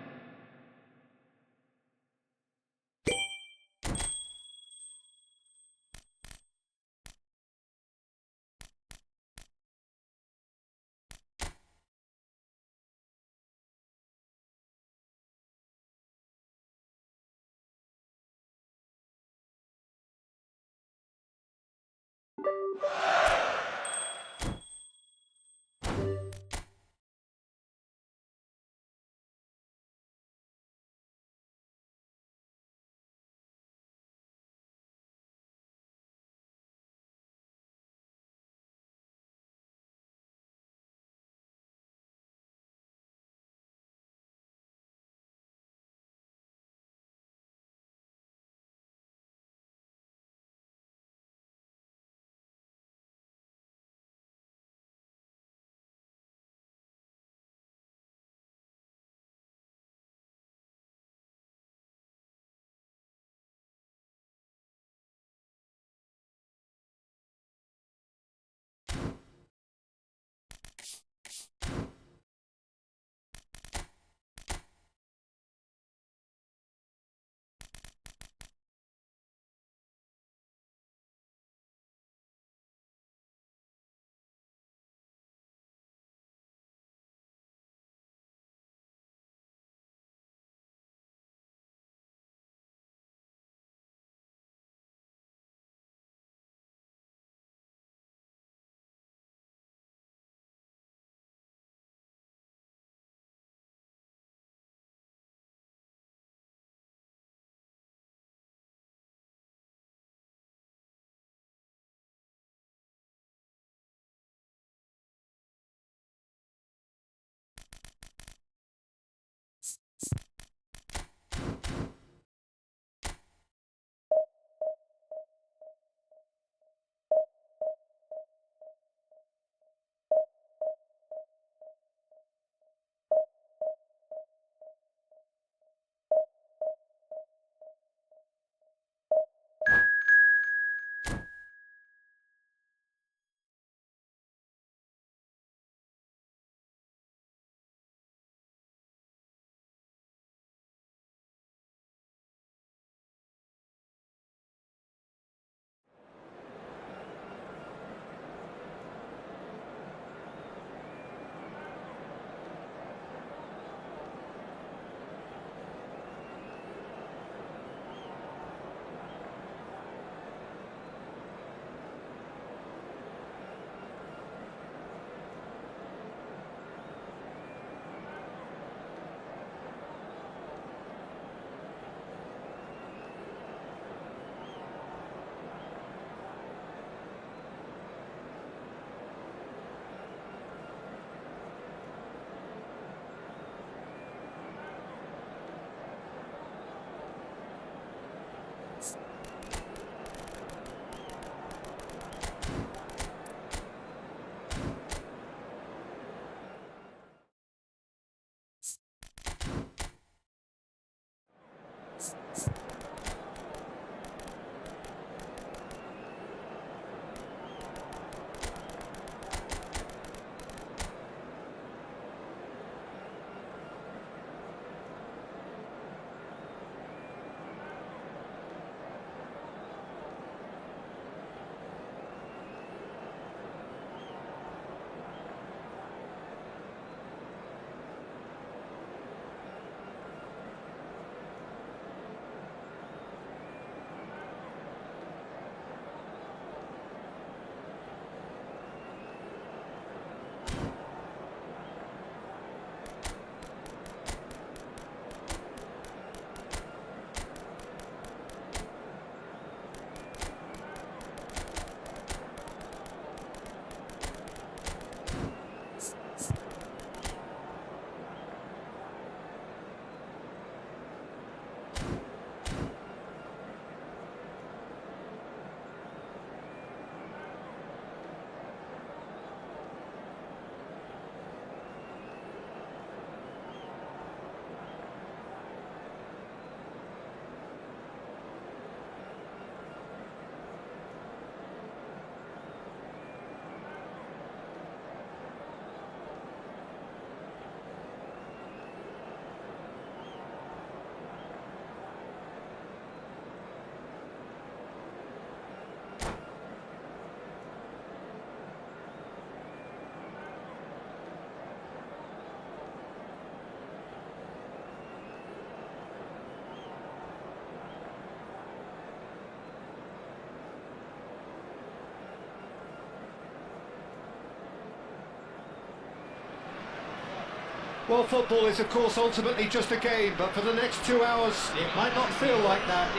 Speaker 1: Well, football is, of course, ultimately just a game, but for the next 2 hours, it might not feel like that.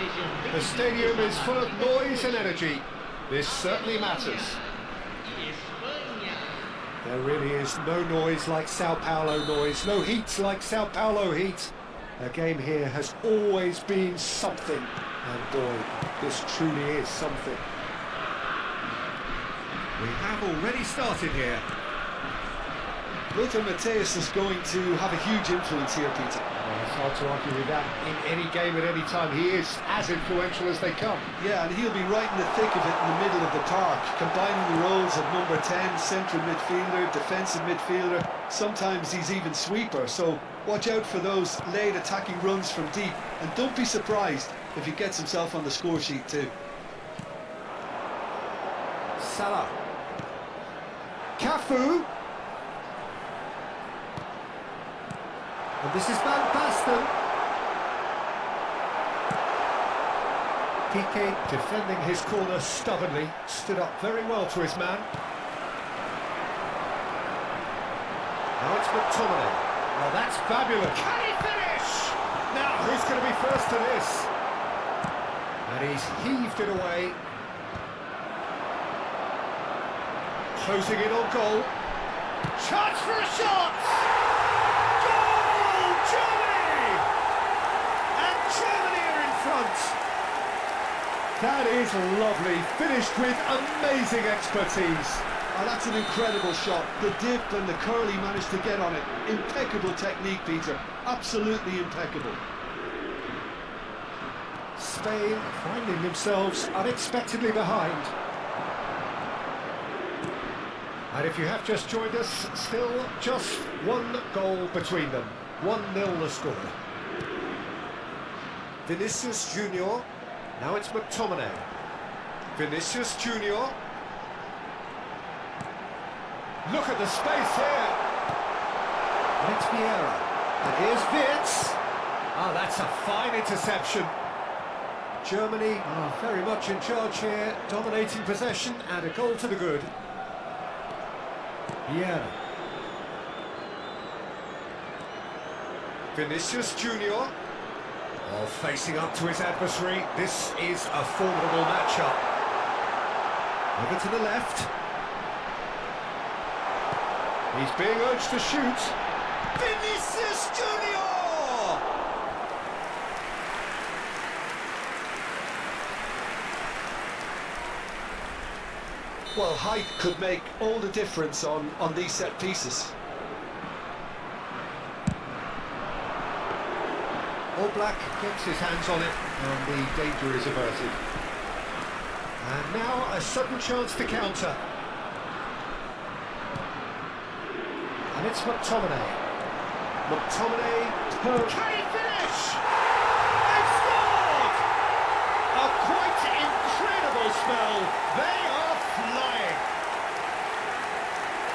Speaker 1: The stadium is full of noise and energy. This certainly matters. There really is no noise like Sao Paulo noise, no heat like Sao Paulo heat. A game here has always been something, and boy, this truly is something. We have already started here.
Speaker 3: Lothar Matthäus is going to have a huge influence here, Peter.
Speaker 1: Well, it's hard to argue with that. In any game at any time, he is as influential as they come.
Speaker 3: Yeah, and he'll be right in the thick of it in the middle of the park, combining the roles of number 10, central midfielder, defensive midfielder. Sometimes he's even sweeper, so watch out for those late attacking runs from deep, and don't be surprised if he gets himself on the score sheet too.
Speaker 1: Salah. Cafu. And this is Van Basten. Piqué defending his corner stubbornly, stood up very well to his man. Now it's McTominay. Well, that's fabulous. Can he finish? Now, who's going to be first to this? And he's heaved it away. Closing in on goal. Chance for a shot! Goal! Germany! And Germany are in front. That is lovely, finished with amazing expertise.
Speaker 3: Oh, that's an incredible shot. The dip and the curl he managed to get on it. Impeccable technique, Peter. Absolutely impeccable.
Speaker 1: Spain finding themselves unexpectedly behind. And if you have just joined us, still just one goal between them. 1-0 the score. Vinicius Junior. Now it's McTominay. Vinicius Junior. Look at the space here. And it's Vieira. And here's Wirtz. Ah, that's a fine interception. Germany are very much in charge here, dominating possession and a goal to the good. Vieira. Vinicius Junior. Oh, facing up to his adversary. This is a formidable matchup. Over to the left. He's being urged to shoot. Vinicius Junior!
Speaker 3: Well, height could make all the difference on these set pieces.
Speaker 1: All Black gets his hands on it and the danger is averted. And now a sudden chance to counter. And it's McTominay. McTominay. Can he finish? They've scored! A quite incredible spell. They are flying.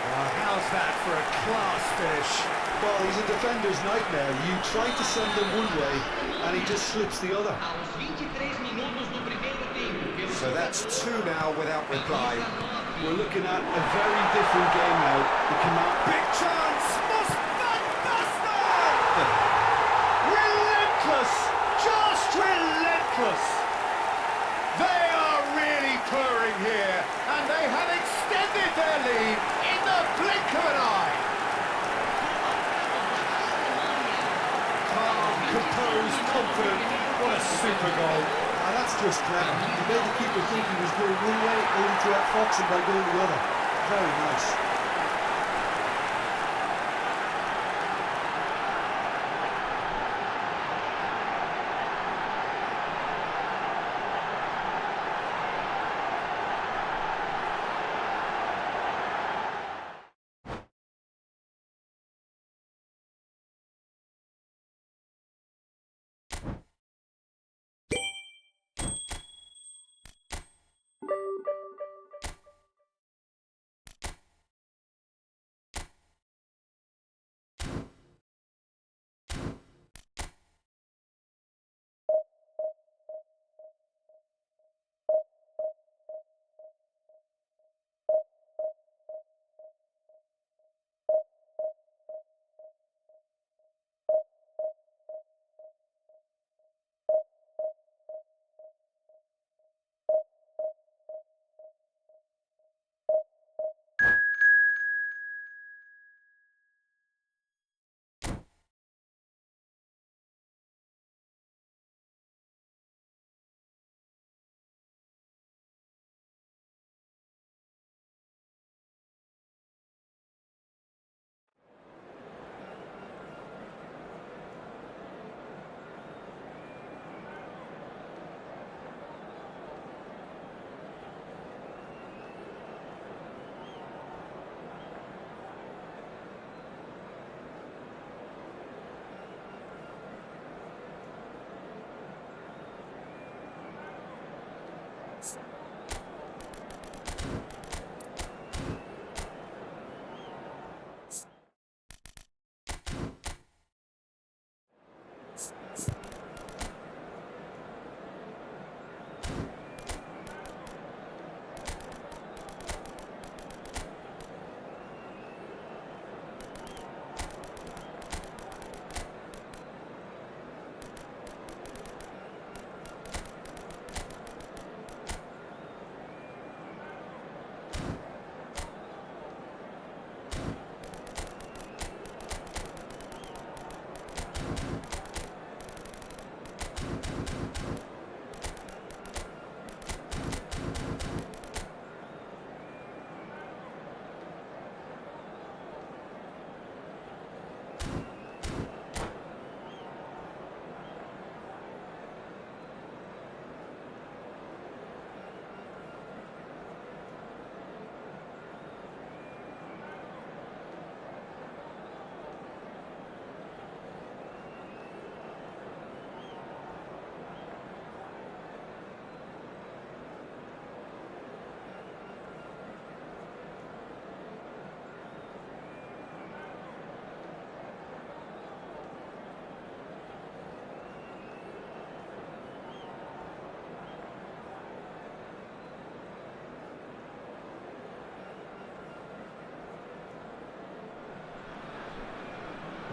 Speaker 1: Well, how's that for a class finish?
Speaker 3: Well, he's a defender's nightmare. You try to send him one way, and he just slips the other.
Speaker 1: So that's two now without reply.
Speaker 3: We're looking at a very different game now. The command.
Speaker 1: Big chance! Must Van Basten! Relentless! Just relentless! They are really purring here, and they have extended their lead in the blink of an eye. Calm, composed, confident. What a super goal.
Speaker 3: That's just clever. He made the keeper think he was going one way, only to outfox him by going the other. Very nice.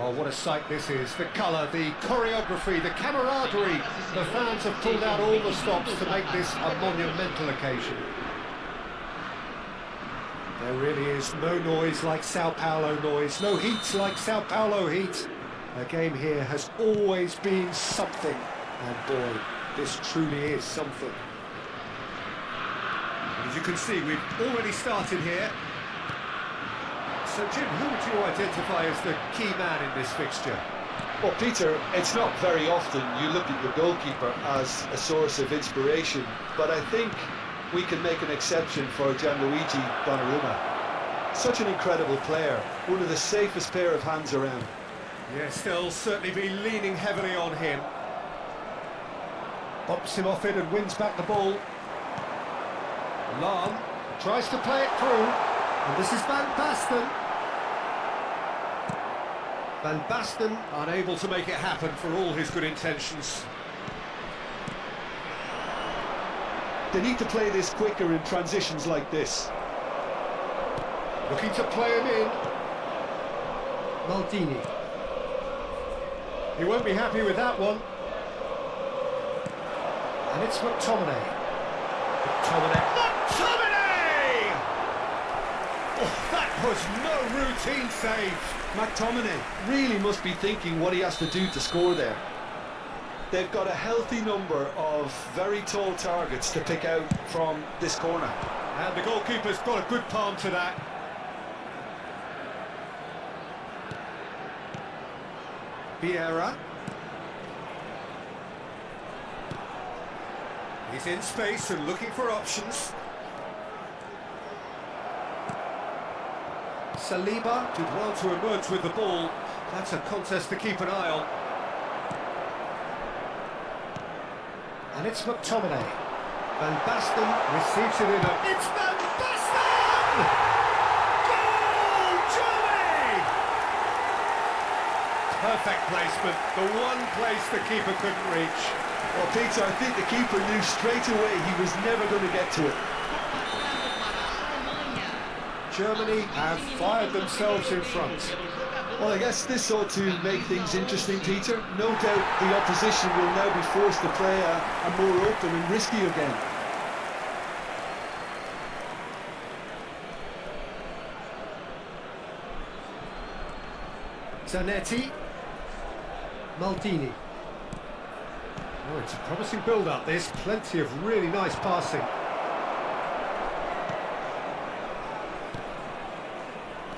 Speaker 1: Oh, what a sight this is. The colour, the choreography, the camaraderie. The fans have pulled out all the stops to make this a monumental occasion. There really is no noise like Sao Paulo noise, no heat like Sao Paulo heat. A game here has always been something, and boy, this truly is something. As you can see, we've already started here. So Jim, who would you identify as the key man in this fixture?
Speaker 3: Well, Peter, it's not very often you look at your goalkeeper as a source of inspiration, but I think we can make an exception for Gianluigi Donnarumma. Such an incredible player, one of the safest pair of hands around.
Speaker 1: Yes, they'll certainly be leaning heavily on him. Bumps him off it and wins back the ball. Lam tries to play it through, and this is Van Basten. Van Basten unable to make it happen for all his good intentions.
Speaker 3: They need to play this quicker in transitions like this.
Speaker 1: Looking to play him in.
Speaker 2: Maldini.
Speaker 1: He won't be happy with that one. And it's McTominay. McTominay! Oh, that was no routine save.
Speaker 3: McTominay really must be thinking what he has to do to score there. They've got a healthy number of very tall targets to pick out from this corner.
Speaker 1: And the goalkeeper's got a good palm to that. Vieira. He's in space and looking for options. Saliba did well to emerge with the ball. That's a contest to keep an eye on. And it's McTominay. Van Basten receives it in a... It's Van Basten! Goal, Germany! Perfect placement, the one place the keeper couldn't reach.
Speaker 3: Well, Peter, I think the keeper knew straight away he was never going to get to it.
Speaker 1: Germany have fired themselves in front.
Speaker 3: Well, I guess this ought to make things interesting, Peter. No doubt the opposition will now be forced to play a more open and riskier game.
Speaker 1: Zanetti.
Speaker 2: Maldini.
Speaker 1: Oh, it's a promising build-up, this. Plenty of really nice passing.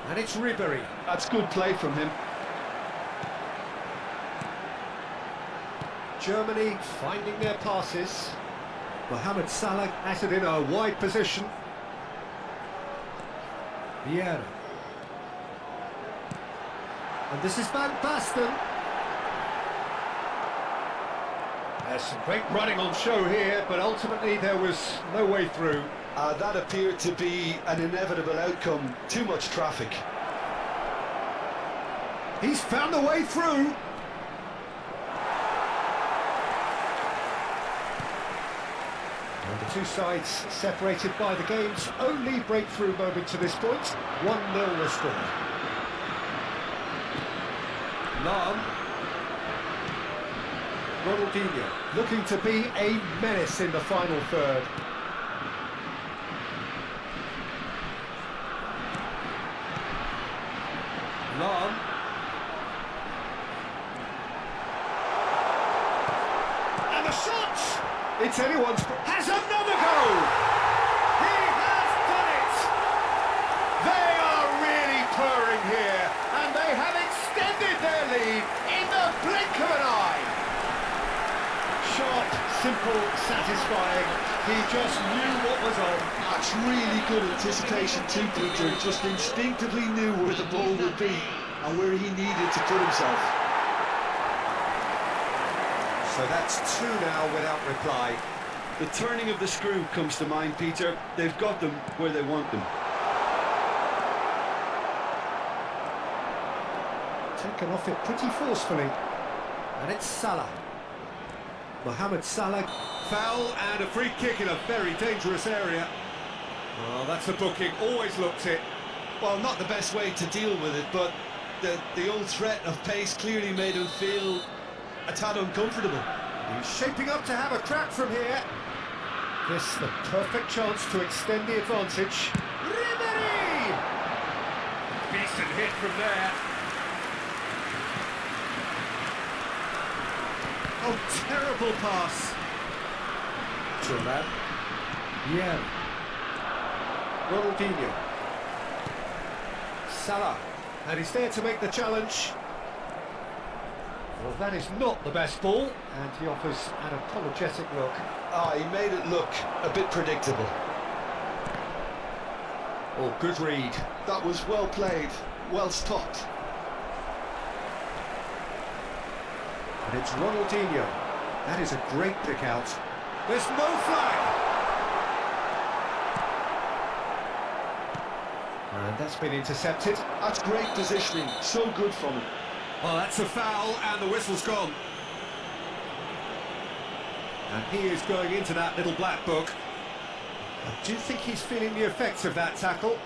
Speaker 1: And it's Ribery.
Speaker 3: That's good play from him.
Speaker 1: Germany finding their passes. Mohamed Salah at it in a wide position. Vieira. And this is Van Basten. There's some great running on show here, but ultimately there was no way through.
Speaker 3: That appeared to be an inevitable outcome. Too much traffic.
Speaker 1: He's found a way through. And the two sides separated by the game's only breakthrough moment to this point. 1-0 the score. Lam. Ronaldinho looking to be a menace in the final third. Lam. And the shot! It's anyone's... Has another goal! He has done it! They are really purring here, and they have extended their lead in the blink of an eye. Sharp, simple, satisfying. He just knew what was on.
Speaker 3: That's really good anticipation too, Peter. Just instinctively knew where the ball would be and where he needed to put himself.
Speaker 1: So that's two now without reply.
Speaker 3: The turning of the screw comes to mind, Peter. They've got them where they want them.
Speaker 1: Taken off it pretty forcefully. And it's Salah. Mohamed Salah. Foul and a free kick in a very dangerous area. Well, that's a booking. Always looked it.
Speaker 3: Well, not the best way to deal with it, but the old threat of pace clearly made him feel a tad uncomfortable.
Speaker 1: He's shaping up to have a crack from here. This the perfect chance to extend the advantage. Ribery! Decent hit from there. Oh, terrible pass. Turan. Yeah. Ronaldinho. Salah. And he's there to make the challenge. Well, that is not the best ball, and he offers an apologetic look.
Speaker 3: He made it look a bit predictable.
Speaker 1: Oh, good read.
Speaker 3: That was well played, well stopped.
Speaker 1: And it's Ronaldinho. That is a great pick out. There's no flag! And that's been intercepted.
Speaker 3: That's great positioning, so good from him.
Speaker 1: Well, that's a foul, and the whistle's gone. And he is going into that little black book. I do think he's feeling the effects of that tackle.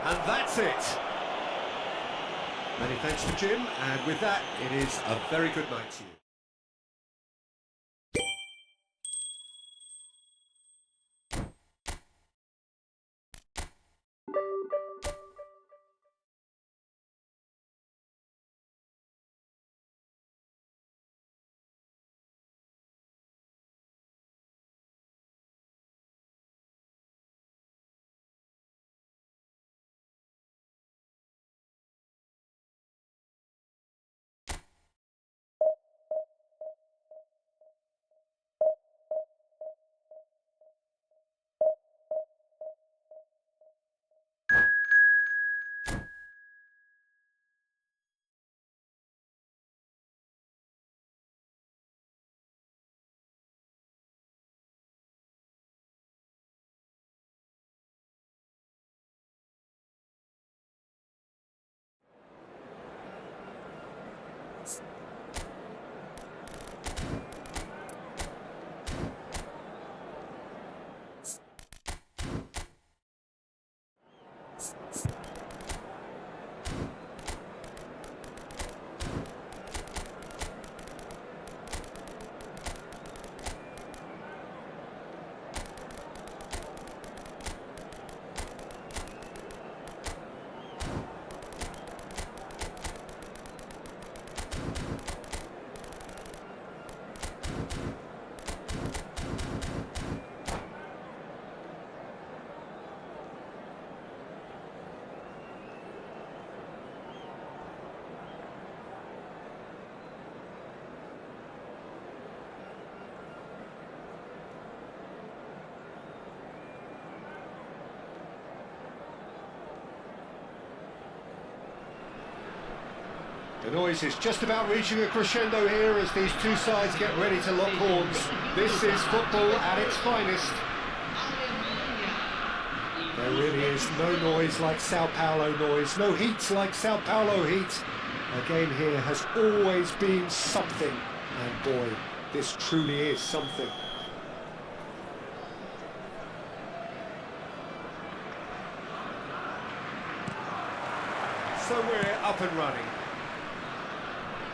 Speaker 1: And that's it. Many thanks to Jim, and with that, it is a very good night to you. The noise is just about reaching a crescendo here as these two sides get ready to lock horns. This is football at its finest. There really is no noise like Sao Paulo noise, no heat like Sao Paulo heat. A game here has always been something, and boy, this truly is something. So we're up and running.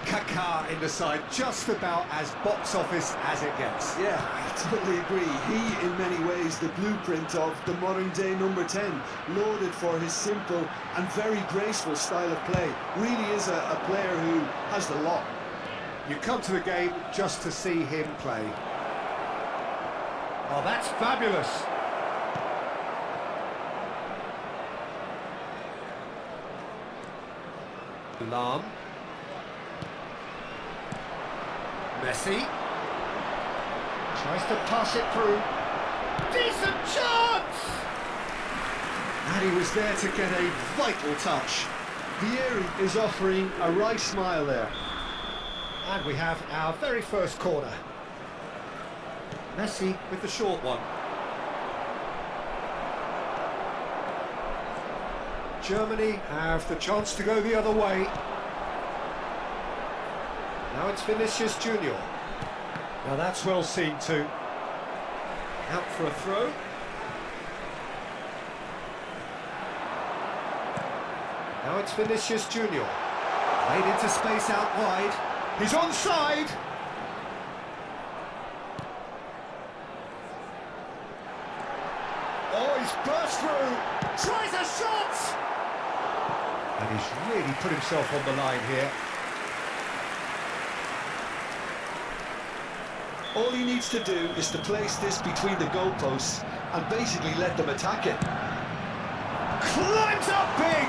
Speaker 1: Kaká in the side, just about as box office as it gets.
Speaker 3: Yeah, I totally agree. He, in many ways, the blueprint of the modern-day number 10, lauded for his simple and very graceful style of play. Really is a player who has the lot.
Speaker 1: You come to the game just to see him play. Oh, that's fabulous. Lam. Messi tries to pass it through. Decent chance!
Speaker 3: And he was there to get a vital touch. Vieri is offering a right smile there.
Speaker 1: And we have our very first corner. Messi with the short one. Germany have the chance to go the other way. Now it's Vinicius Junior. Now that's well seen too. Out for a throw. Now it's Vinicius Junior. Played into space out wide. He's onside. Oh, he's burst through. Tries a shot. And he's really put himself on the line here.
Speaker 3: All he needs to do is to place this between the goalposts and basically let them attack it.
Speaker 1: Climbs up big!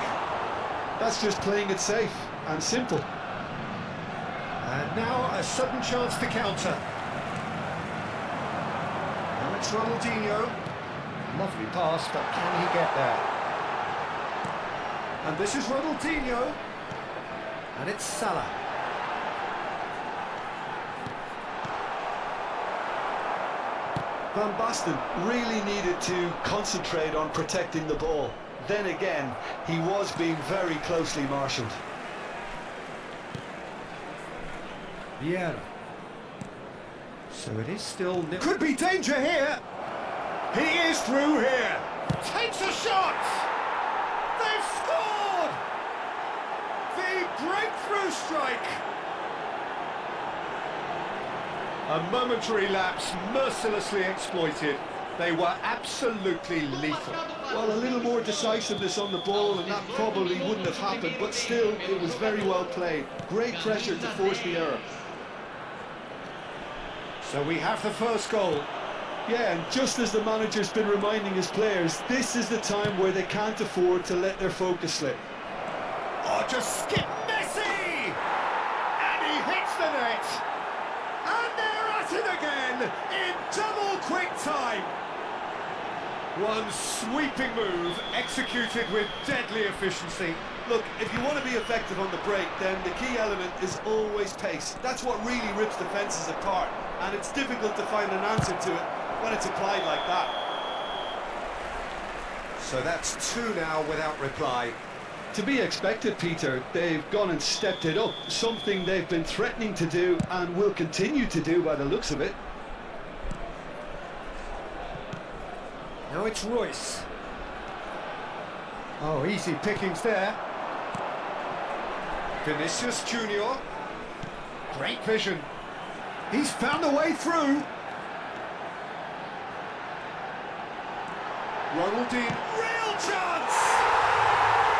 Speaker 3: That's just playing it safe and simple.
Speaker 1: And now a sudden chance to counter. Now it's Ronaldinho. Lovely pass, but can he get there? And this is Ronaldinho. And it's Salah.
Speaker 3: Van Basten really needed to concentrate on protecting the ball. Then again, he was being very closely marshalled.
Speaker 1: Vieira. So it is still... Could be danger here! He is through here! Takes a shot! They've scored! The breakthrough strike! A momentary lapse mercilessly exploited. They were absolutely lethal.
Speaker 3: Well, a little more decisiveness on the ball and that probably wouldn't have happened, but still, it was very well played. Great pressure to force the error.
Speaker 1: So we have the first goal.
Speaker 3: Yeah, and just as the manager's been reminding his players, this is the time where they can't afford to let their focus slip.
Speaker 1: Oh, just skip Messi! And he hits the net! And they're at it again in double quick time. One sweeping move executed with deadly efficiency.
Speaker 3: Look, if you want to be effective on the break, then the key element is always pace. That's what really rips defences apart, and it's difficult to find an answer to it when it's applied like that.
Speaker 1: So that's two now without reply.
Speaker 3: To be expected, Peter. They've gone and stepped it up, something they've been threatening to do and will continue to do by the looks of it.
Speaker 1: Now it's Royce. Oh, easy pickings there. Vinicius Junior. Great vision. He's found a way through. Ronaldinho. Real chance!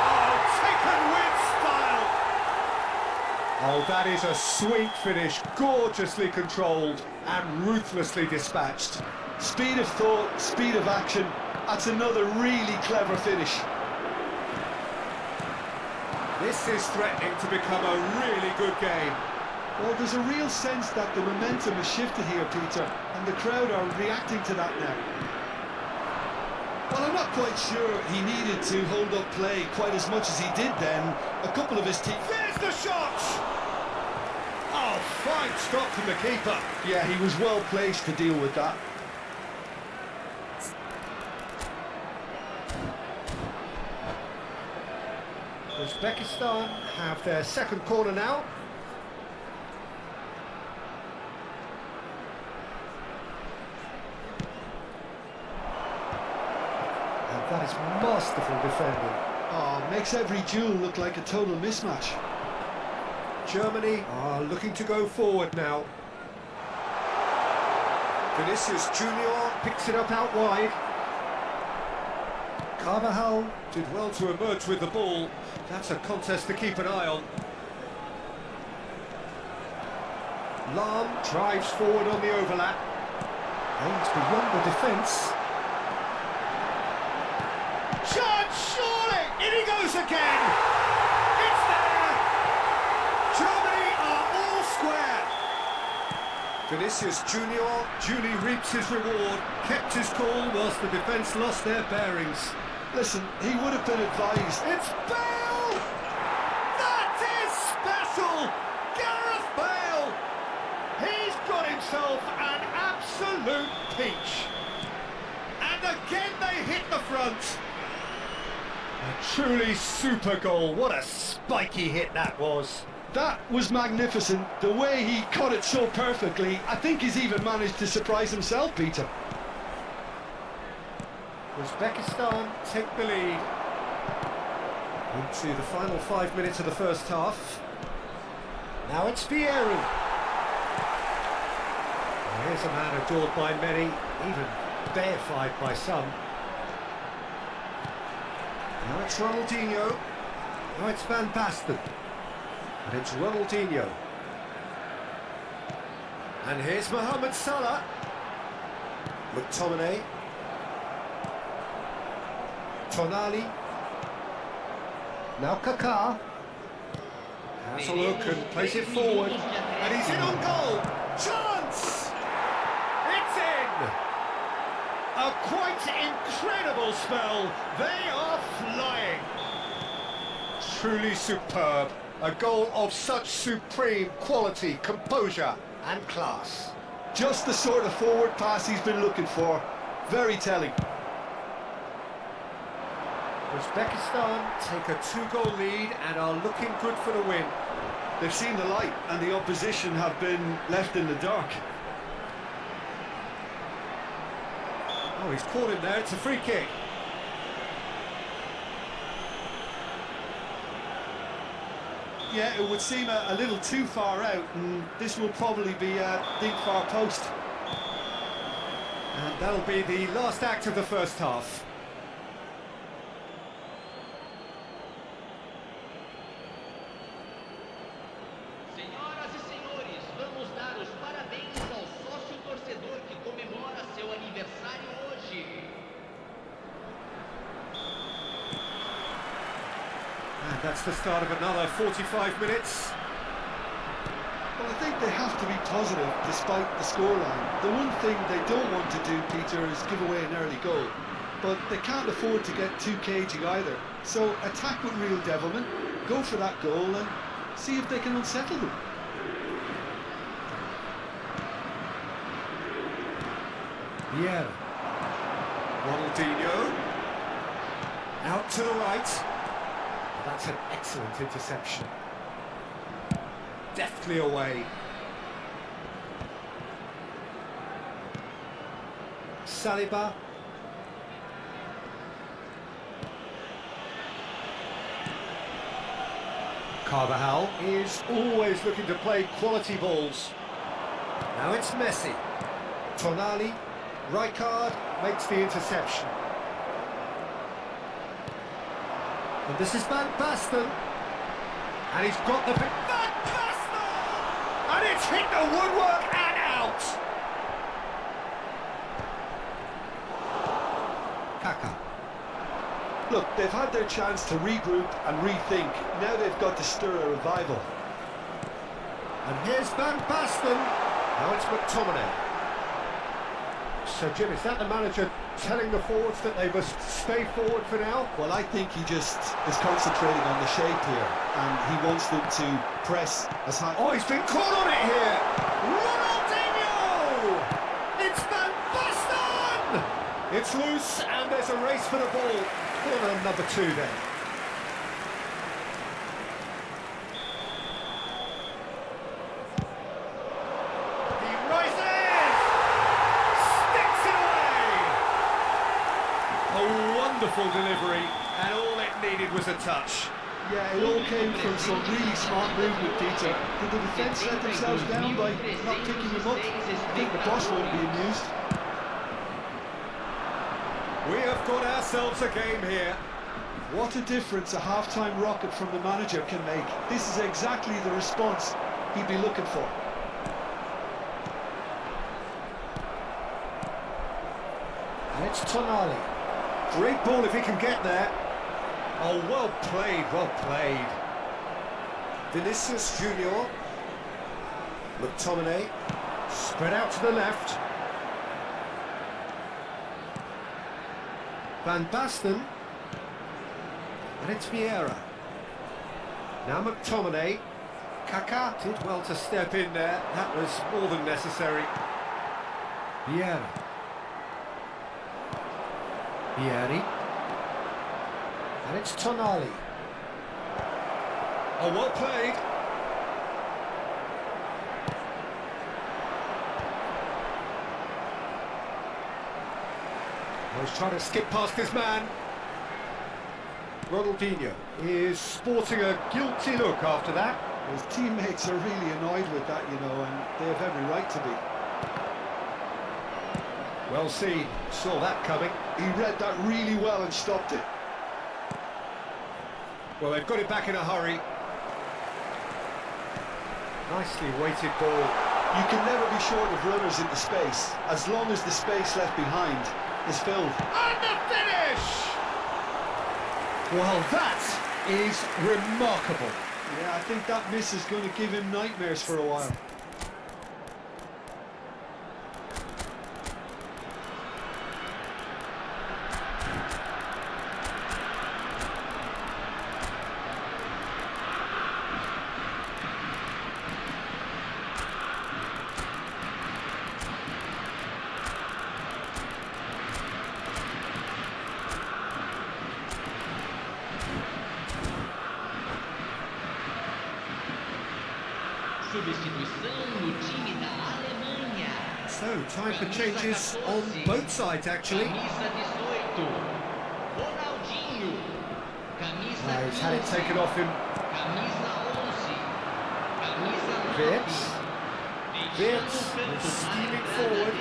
Speaker 1: Oh, taken with style. Oh, that is a sweet finish, gorgeously controlled and ruthlessly dispatched.
Speaker 3: Speed of thought, speed of action. That's another really clever finish.
Speaker 1: This is threatening to become a really good game.
Speaker 3: Well, there's a real sense that the momentum has shifted here, Peter, and the crowd are reacting to that now. Well, I'm not quite sure he needed to hold up play quite as much as he did then. A couple of his team...
Speaker 1: There's the shot! Oh, fine stop from the keeper.
Speaker 3: Yeah, he was well placed to deal with that.
Speaker 1: Uzbekistan have their second corner now. And that is masterful defending.
Speaker 3: Oh, makes every duel look like a total mismatch.
Speaker 1: Germany are looking to go forward now. Vinicius Junior picks it up out wide. Carvajal did well to emerge with the ball. That's a contest to keep an eye on. Lahm drives forward on the overlap. Aims beyond the defence.
Speaker 2: Shot, surely!
Speaker 1: In he goes again! It's there! Germany are all square! Vinicius Junior duly reaps his reward, kept his cool whilst the defence lost their bearings.
Speaker 3: Listen, he would have been advised.
Speaker 1: It's Bale! That is special! Gareth Bale! He's got himself an absolute peach. And again they hit the front. A truly super goal. What a spiky hit that was.
Speaker 3: That was magnificent. The way he cut it so perfectly, I think he's even managed to surprise himself, Peter.
Speaker 1: Uzbekistan take the lead. Into the final 5 minutes of the first half. Now it's Vieira. Here's a man adored by many, even deified by some. Now it's Ronaldinho. Now it's Van Basten. And it's Ronaldinho. And here's Mohamed Salah. McTominay. Tonali. Now Kaká. Has a look and plays it forward. And he's in on goal. Chance! It's in! A quite incredible spell. They are flying. Truly superb. A goal of such supreme quality, composure and class.
Speaker 3: Just the sort of forward pass he's been looking for. Very telling.
Speaker 1: Uzbekistan take a 2-goal lead and are looking good for the win.
Speaker 3: They've seen the light and the opposition have been left in the dark.
Speaker 1: Oh, he's caught him there. It's a free kick.
Speaker 3: Yeah, it would seem a little too far out, and this will probably be a deep far post.
Speaker 1: And that'll be the last act of the first half.
Speaker 4: Senhoras e senhores, vamos dar os parabéns ao sócio torcedor que comemora seu aniversário hoje.
Speaker 1: And that's the start of another 45 minutes.
Speaker 3: Well, I think they have to be positive despite the scoreline. The one thing they don't want to do, Peter, is give away an early goal. But they can't afford to get too cagey either. So attack with real devilment, go for that goal and see if they can unsettle them.
Speaker 1: Vieira. Ronaldinho. Out to the right. That's an excellent interception. Deftly away. Saliba. Carvajal is always looking to play quality balls. Now it's Messi. Tonali. Rijkaard makes the interception. And this is Van Basten. And he's got the... Van Basten! And it's hit the woodwork and out! Kaká.
Speaker 3: Look, they've had their chance to regroup and rethink. Now they've got to stir a revival.
Speaker 1: And here's Van Basten. Now it's McTominay. So, Jim, is that the manager telling the forwards that they must stay forward for now?
Speaker 3: Well, I think he just is concentrating on the shape here, and he wants them to press as high.
Speaker 1: Oh, he's been caught on it here! Ronaldinho! It's Van Basten! It's loose, and there's a race for the ball. Corner number 2 then. He rises! Sticks it away! A wonderful delivery, and all it needed was a touch.
Speaker 3: Yeah, it all came from some really smart movement, Peter. Did the defence let themselves down by not picking him up? I think the boss won't be amused.
Speaker 1: We have got ourselves a game here.
Speaker 3: What a difference a half-time rocket from the manager can make. This is exactly the response he'd be looking for.
Speaker 1: And it's Tonali. Great ball if he can get there. Oh, well played, well played. Vinicius Junior. McTominay. Spread out to the left. Van Basten. And it's Vieira. Now McTominay. Kaká did well to step in there. That was more than necessary. Vieira. Vieri. And it's Tonali. Oh, well played. Oh, he's trying to skip past his man. Ronaldinho is sporting a guilty look after that.
Speaker 3: His teammates are really annoyed with that, you know, and they have every right to be.
Speaker 1: Well seen, saw that coming.
Speaker 3: He read that really well and stopped it.
Speaker 1: Well, they've got it back in a hurry. Nicely weighted ball.
Speaker 3: You can never be short of runners into space, as long as the space left behind is filled.
Speaker 1: And the finish! Well, that is remarkable.
Speaker 3: Yeah, I think that miss is going to give him nightmares for a while.
Speaker 4: Substituição no time da Alemanha.
Speaker 1: So, time for changes on both sides, actually.
Speaker 4: Camisa 18, Ronaldinho. Camisa
Speaker 1: He's had it
Speaker 4: 15,
Speaker 1: taken off him.
Speaker 4: Camisa 11, Camisa 9.
Speaker 1: Wirtz. Wirtz is steaming forward.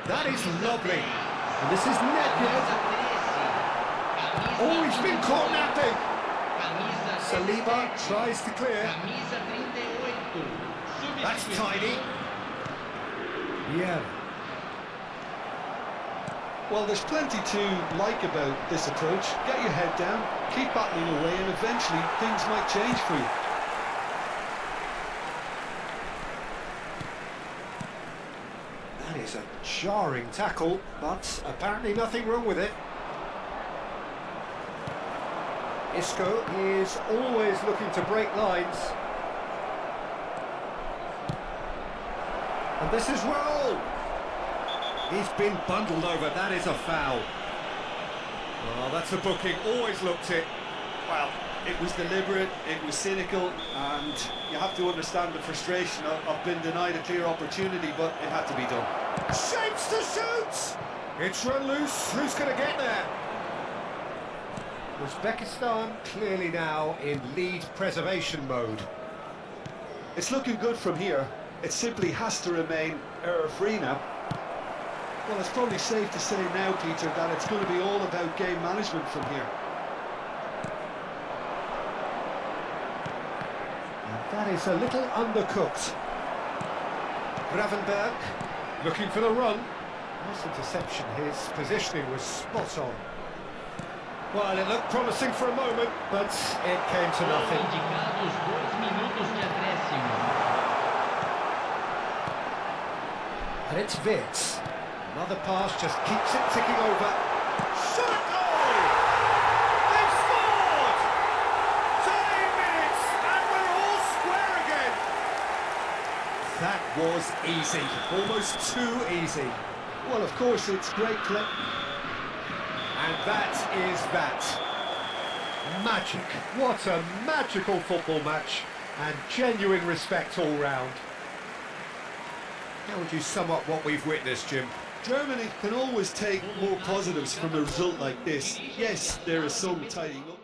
Speaker 1: That is lovely. And this is Nedved. Oh, he's been caught napping. Saliba tries to clear.
Speaker 4: Camisa 38.
Speaker 1: That's tiny. Yeah.
Speaker 3: Well, there's plenty to like about this approach. Get your head down, keep battling away, and eventually things might change for you.
Speaker 1: That is a jarring tackle, but apparently nothing wrong with it. Isco is always looking to break lines. And this is Raul. He's been bundled over. That is a foul. Oh, that's a booking. Always looked it.
Speaker 3: Well, it was deliberate, it was cynical, and you have to understand the frustration of being denied a clear opportunity, but it had to be done.
Speaker 1: Shapes to shoot! It's run loose. Who's going to get there? Uzbekistan clearly now in lead preservation mode.
Speaker 3: It's looking good from here. It simply has to remain error-free now. Well, it's probably safe to say now, Peter, that it's going to be all about game management from here.
Speaker 1: And that is a little undercooked. Gravenberg looking for the run. Nice interception. His positioning was spot on. Well, it looked promising for a moment, but it came to nothing.
Speaker 4: Indicados 2 minutos de acréscimo.
Speaker 1: And it's Wirtz. Another pass just keeps it ticking over.
Speaker 3: Shot a goal! They've scored! 10 minutes and we're all square again!
Speaker 1: That was easy, almost too easy.
Speaker 3: Well, of course, it's great play.
Speaker 1: And that is that. Magic. What a magical football match. And genuine respect all round. How would you sum up what we've witnessed, Jim?
Speaker 3: Germany can always take more positives from a result like this. Yes, there is some tidying up.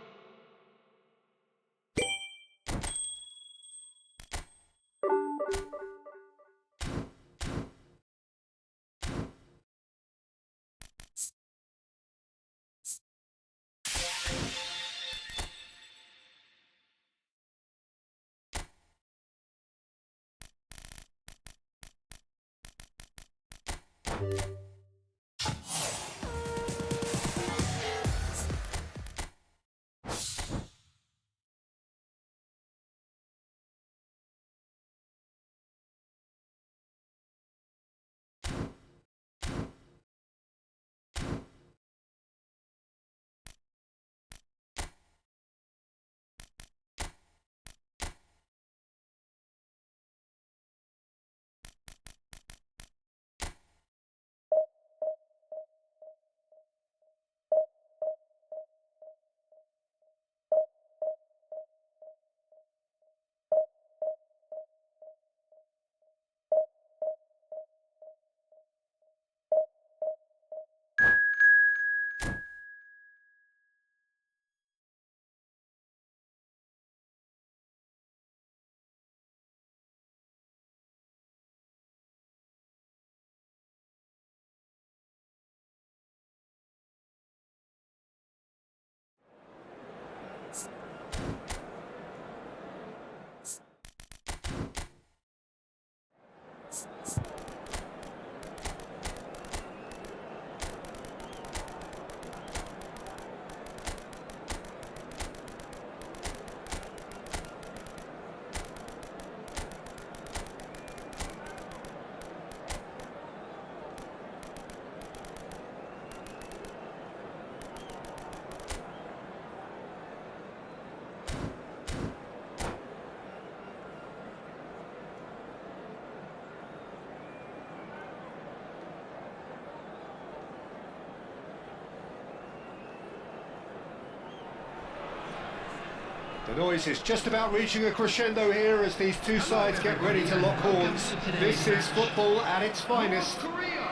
Speaker 1: The noise is just about reaching a crescendo here as these two sides get ready to lock horns. This is football at its finest.
Speaker 2: Korea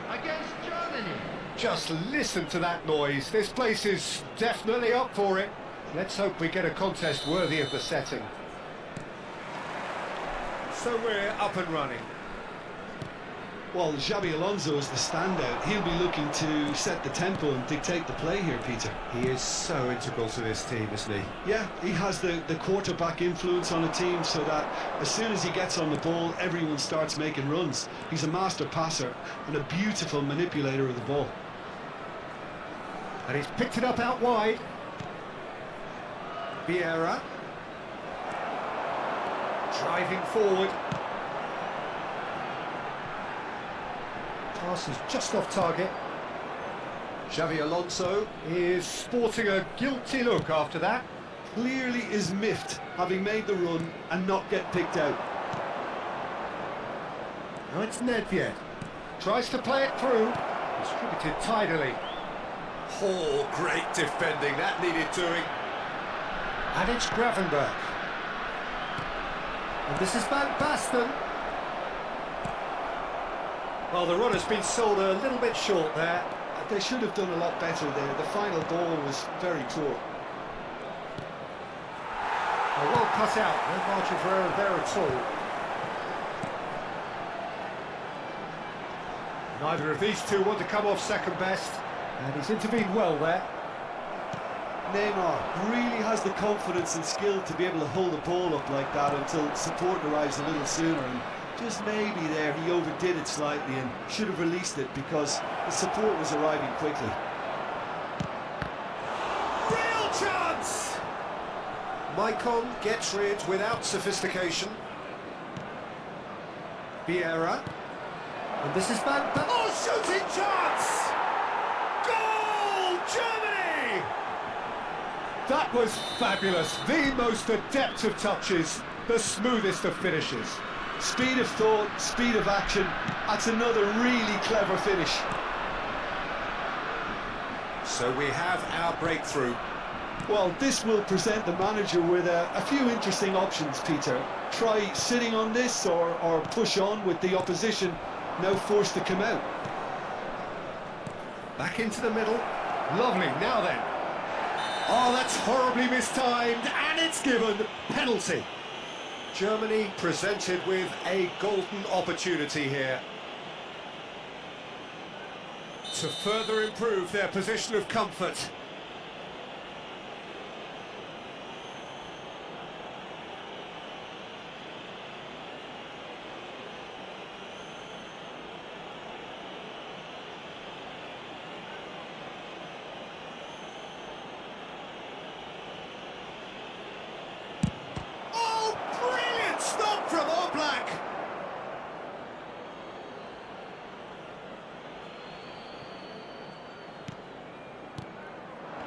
Speaker 2: against Germany.
Speaker 1: Just listen to that noise. This place is definitely up for it. Let's hope we get a contest worthy of the setting. So we're up and running.
Speaker 3: Well, Xabi Alonso is the standout. He'll be looking to set the tempo and dictate the play here, Peter.
Speaker 1: He is so integral to this team, isn't he?
Speaker 3: Yeah, he has the quarterback influence on a team so that as soon as he gets on the ball, everyone starts making runs. He's a master passer and a beautiful manipulator of the ball.
Speaker 1: And he's picked it up out wide. Vieira. Driving forward. Pass is just off target. Xabi Alonso is sporting a guilty look after that.
Speaker 3: Clearly is miffed, having made the run and not get picked out.
Speaker 1: Now it's Nedved. Tries to play it through. Distributed tidily. Oh, great defending. That needed doing. And it's Gravenberch. And this is Van Basten. Well, the run has been sold a little bit short there.
Speaker 3: They should have done a lot better there. The final ball was very poor.
Speaker 1: Well cut out. No margin for error there at all. Neither of these two want to come off second best. And he's intervened well there.
Speaker 3: Neymar really has the confidence and skill to be able to hold the ball up like that until support arrives a little sooner. And just maybe there he overdid it slightly and should have released it because the support was arriving quickly.
Speaker 1: Real chance! Maicon gets rid without sophistication. Vieira. And this is Van Basten.
Speaker 3: Oh,
Speaker 1: shooting chance! Goal, Germany! That was fabulous. The most adept of touches, the smoothest of finishes.
Speaker 3: Speed of thought, speed of action. That's another really clever finish.
Speaker 1: So we have our breakthrough.
Speaker 3: Well, this will present the manager with a few interesting options, Peter. Try sitting on this or push on with the opposition, now forced to come out.
Speaker 1: Back into the middle. Lovely, now then. Oh, that's horribly mistimed, and it's given penalty. Germany presented with a golden opportunity here to further improve their position of comfort. From Oblak.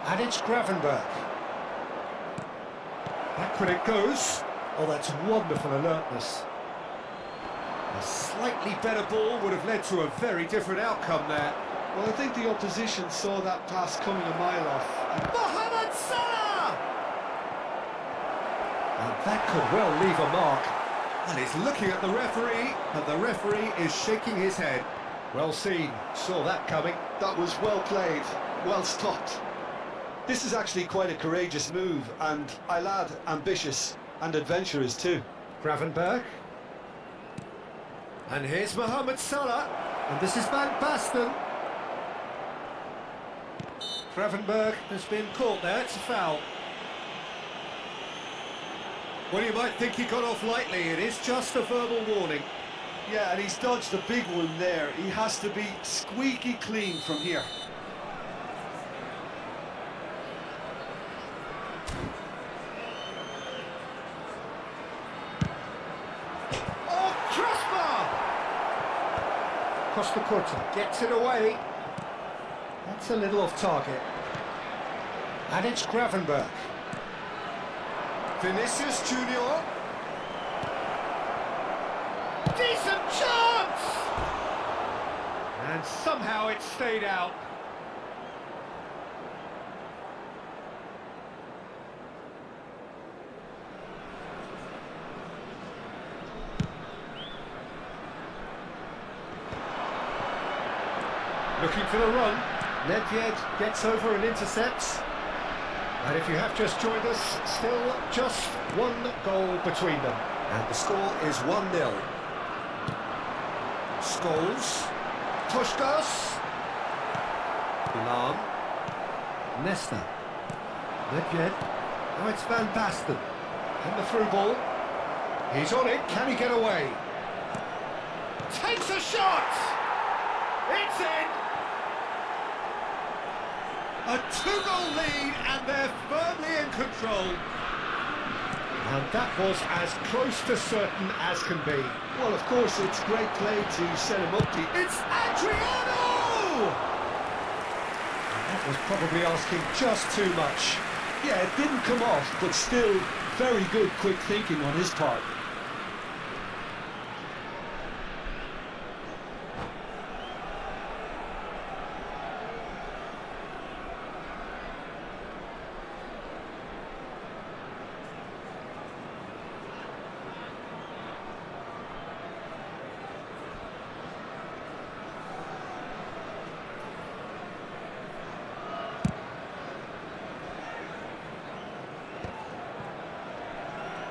Speaker 1: And it's Gravenberg. Back when it goes. Oh, that's wonderful alertness. A slightly better ball would have led to a very different outcome there.
Speaker 3: Well, I think the opposition saw that pass coming a mile off.
Speaker 1: Mohamed Salah! And that could well leave a mark. And he's looking at the referee, and the referee is shaking his head. Well seen, saw that coming.
Speaker 3: That was well played, well stopped. This is actually quite a courageous move, and I'll add ambitious and adventurous too.
Speaker 1: Gravenberg. And here's Mohamed Salah, and this is Van Basten. Gravenberg has been caught there, it's a foul. Well, you might think he got off lightly, it is just a verbal warning.
Speaker 3: Yeah, and he's dodged a big one there. He has to be squeaky clean from here.
Speaker 1: Oh, crossbar! Costa Curta gets it away. That's a little off target. And it's Gravenberg. Vinicius Junior. Decent chance! And somehow it stayed out. Looking for the run. Nedved gets over and intercepts. And if you have just joined us, still just one goal between them. And the score is 1-0. Scholes. Puskás. Lahm. Nesta. Nedved. Now it's Van Basten. And the through ball. He's on it. Can he get away? Takes a shot! It's in! A two-goal lead, and they're firmly in control. And that was as close to certain as can be.
Speaker 3: Well, of course, it's great play to set him up.
Speaker 1: It's Adriano! And that was probably asking just too much.
Speaker 3: Yeah, it didn't come off, but still very good quick thinking on his part.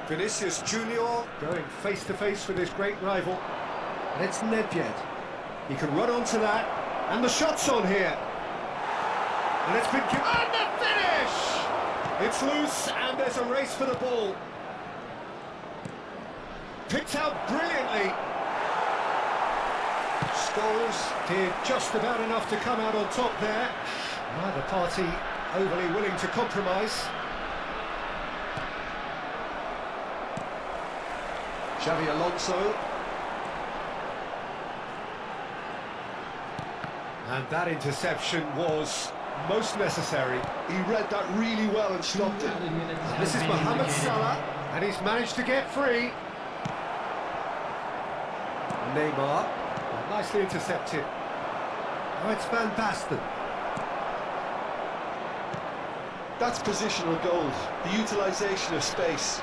Speaker 1: Vinicius Junior going face-to-face with his great rival. And it's Nedved. He can run onto that. And the shot's on here. And it's been given... And the finish! It's loose, and there's a race for the ball. Picked out brilliantly. Scholes did just about enough to come out on top there. Neither party overly willing to compromise. Xavi Alonso. And that interception was most necessary.
Speaker 3: He read that really well and stopped it.
Speaker 1: This is Mohamed Salah, and he's managed to get free. Neymar, well, nicely intercepted. Oh, it's Van Basten.
Speaker 3: That's positional goals, the utilisation of space.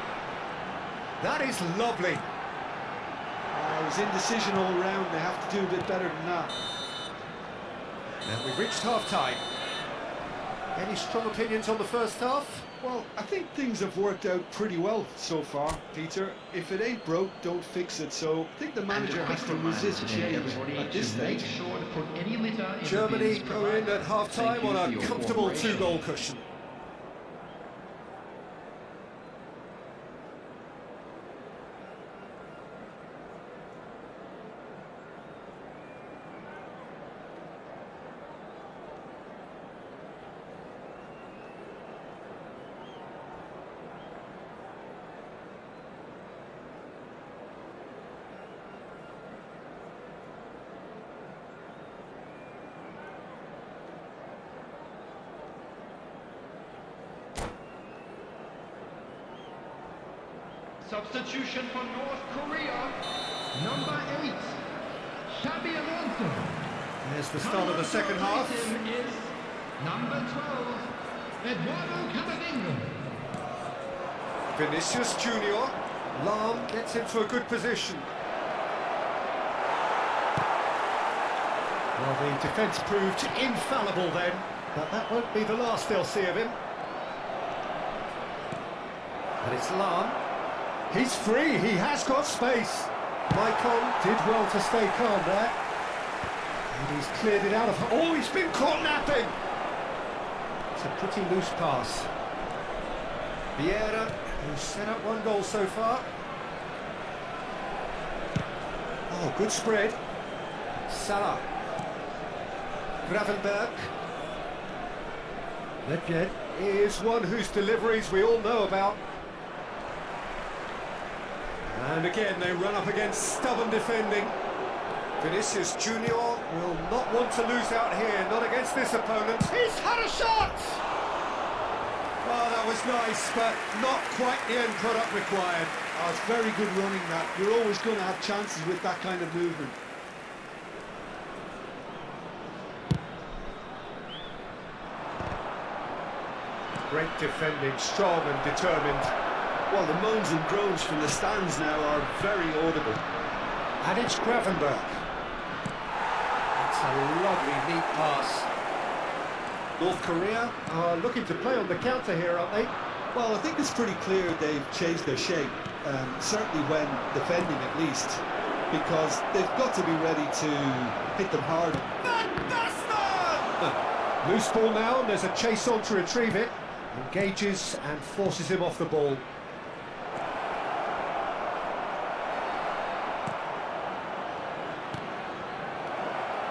Speaker 1: That is lovely.
Speaker 3: It was indecision all round. They have to do a bit better than that.
Speaker 1: Now we've reached half-time. Any strong opinions on the first half?
Speaker 3: Well, I think things have worked out pretty well so far, Peter. If it ain't broke, don't fix it. So I think the manager has to resist change at this stage.
Speaker 1: Germany go in at half-time on a comfortable two-goal cushion.
Speaker 2: Substitution for North Korea, number 8, Xabi Alonso.
Speaker 1: There's the start of the second half.
Speaker 2: Is number 12, Eduardo Camavinga.
Speaker 1: Vinicius Junior. Lam gets into a good position. Well, the defence proved infallible then, but that won't be the last they'll see of him. And it's Lam. He's free, he has got space. Maicon did well to stay calm there. And he's cleared it out of... Oh, he's been caught napping! It's a pretty loose pass. Vieira, who's set up one goal so far. Oh, good spread. Salah. Gravenberg. Nedved is one whose deliveries we all know about. And again, they run up against stubborn defending. Vinicius Junior will not want to lose out here, not against this opponent. He's had a shot! Oh, that was nice, but not quite the end product required.
Speaker 3: Oh, it's very good running that. You're always going to have chances with that kind of movement.
Speaker 1: Great defending, strong and determined.
Speaker 3: Well, the moans and groans from the stands now are very audible.
Speaker 1: And it's Gravenberg. It's a lovely, neat pass. North Korea are looking to play on the counter here, aren't they?
Speaker 3: Well, I think it's pretty clear they've changed their shape, certainly when defending at least, because they've got to be ready to hit them hard.
Speaker 1: Loose ball now, and there's a chase on to retrieve it. Engages and forces him off the ball.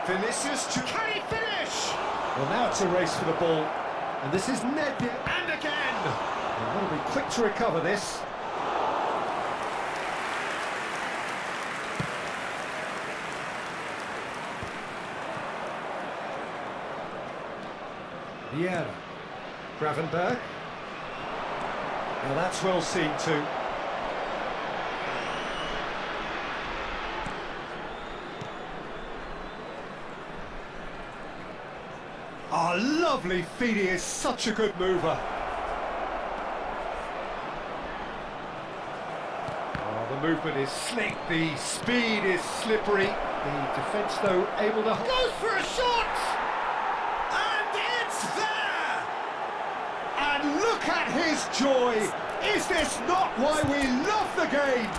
Speaker 1: Vinicius, can he finish? Well, now it's a race for the ball. And this is Nedved, and again! They've got to be quick to recover this. Vieira. Gravenberg. Now that's well seen too. Oh, lovely feet, he is such a good mover. Oh, the movement is slick, the speed is slippery. The defence, though, able to... Goes for a shot! And it's there! And look at his joy! Is this not why we love the game?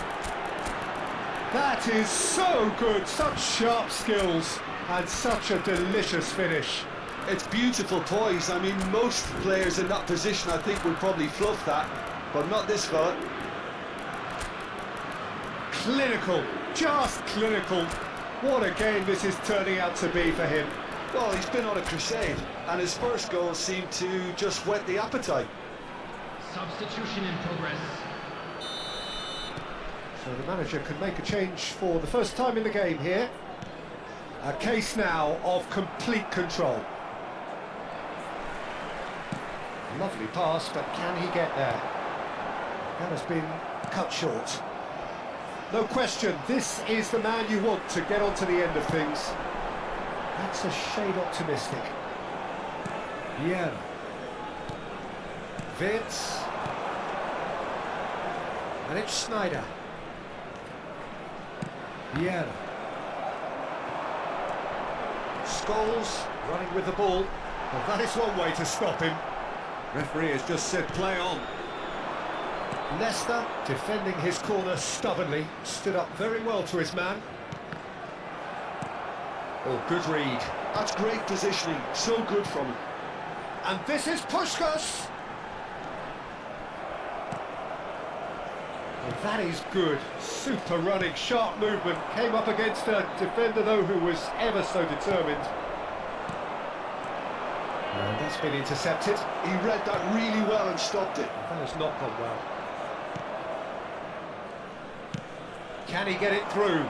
Speaker 1: That is so good, such sharp skills, and such a delicious finish.
Speaker 3: It's beautiful poise. I mean, most players in that position, I think, would probably fluff that, but not this fella.
Speaker 1: Clinical, just clinical. What a game this is turning out to be for him.
Speaker 3: Well, he's been on a crusade, and his first goal seemed to just whet the appetite.
Speaker 2: Substitution in progress.
Speaker 1: So the manager can make a change for the first time in the game here. A case now of complete control. Lovely pass, but can he get there? That has been cut short. No question, this is the man you want to get onto the end of things. That's a shade optimistic. Yeah. Vince. And it's Sneijder. Yeah. Scholes running with the ball. Well, that is one way to stop him.
Speaker 3: Referee has just said play on.
Speaker 1: Leicester defending his corner stubbornly, stood up very well to his man. Oh, good read.
Speaker 3: That's great positioning, so good from him.
Speaker 1: And this is Puskás. Well, that is good. Super running, sharp movement. Came up against a defender, though, who was ever so determined. And that's been intercepted.
Speaker 3: He read that really well and stopped it.
Speaker 1: That has not gone well. Can he get it through?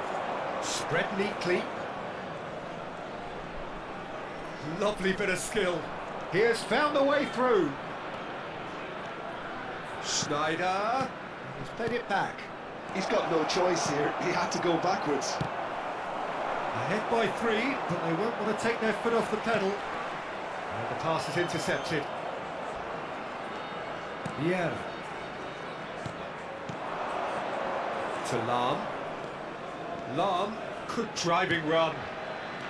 Speaker 1: Spread neatly. Lovely bit of skill. He has found a way through. Sneijder. He's played it back.
Speaker 3: He's got no choice here. He had to go backwards.
Speaker 1: Ahead by 3, but they won't want to take their foot off the pedal. And the pass is intercepted. Vieira. To Lahm. Lahm, good driving run.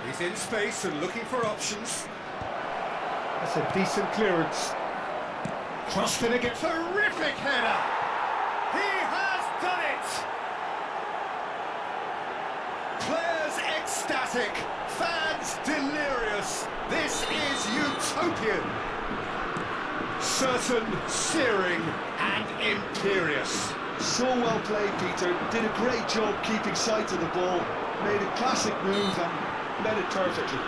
Speaker 1: He's in space and looking for options. That's a decent clearance. Crossed in again. Terrific header! He has done it! Players ecstatic, fans delirious. This is utopian. Certain, searing and imperious.
Speaker 3: So well played, Peter. Did a great job keeping sight of the ball. Made a classic move and met it perfectly.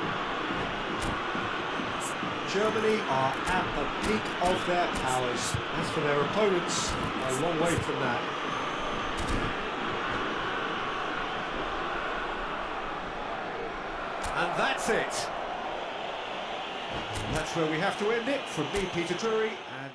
Speaker 1: Germany are at the peak of their powers. As for their opponents, a long way from that. And that's it. And that's where we have to end it. From me, Peter Drury, and...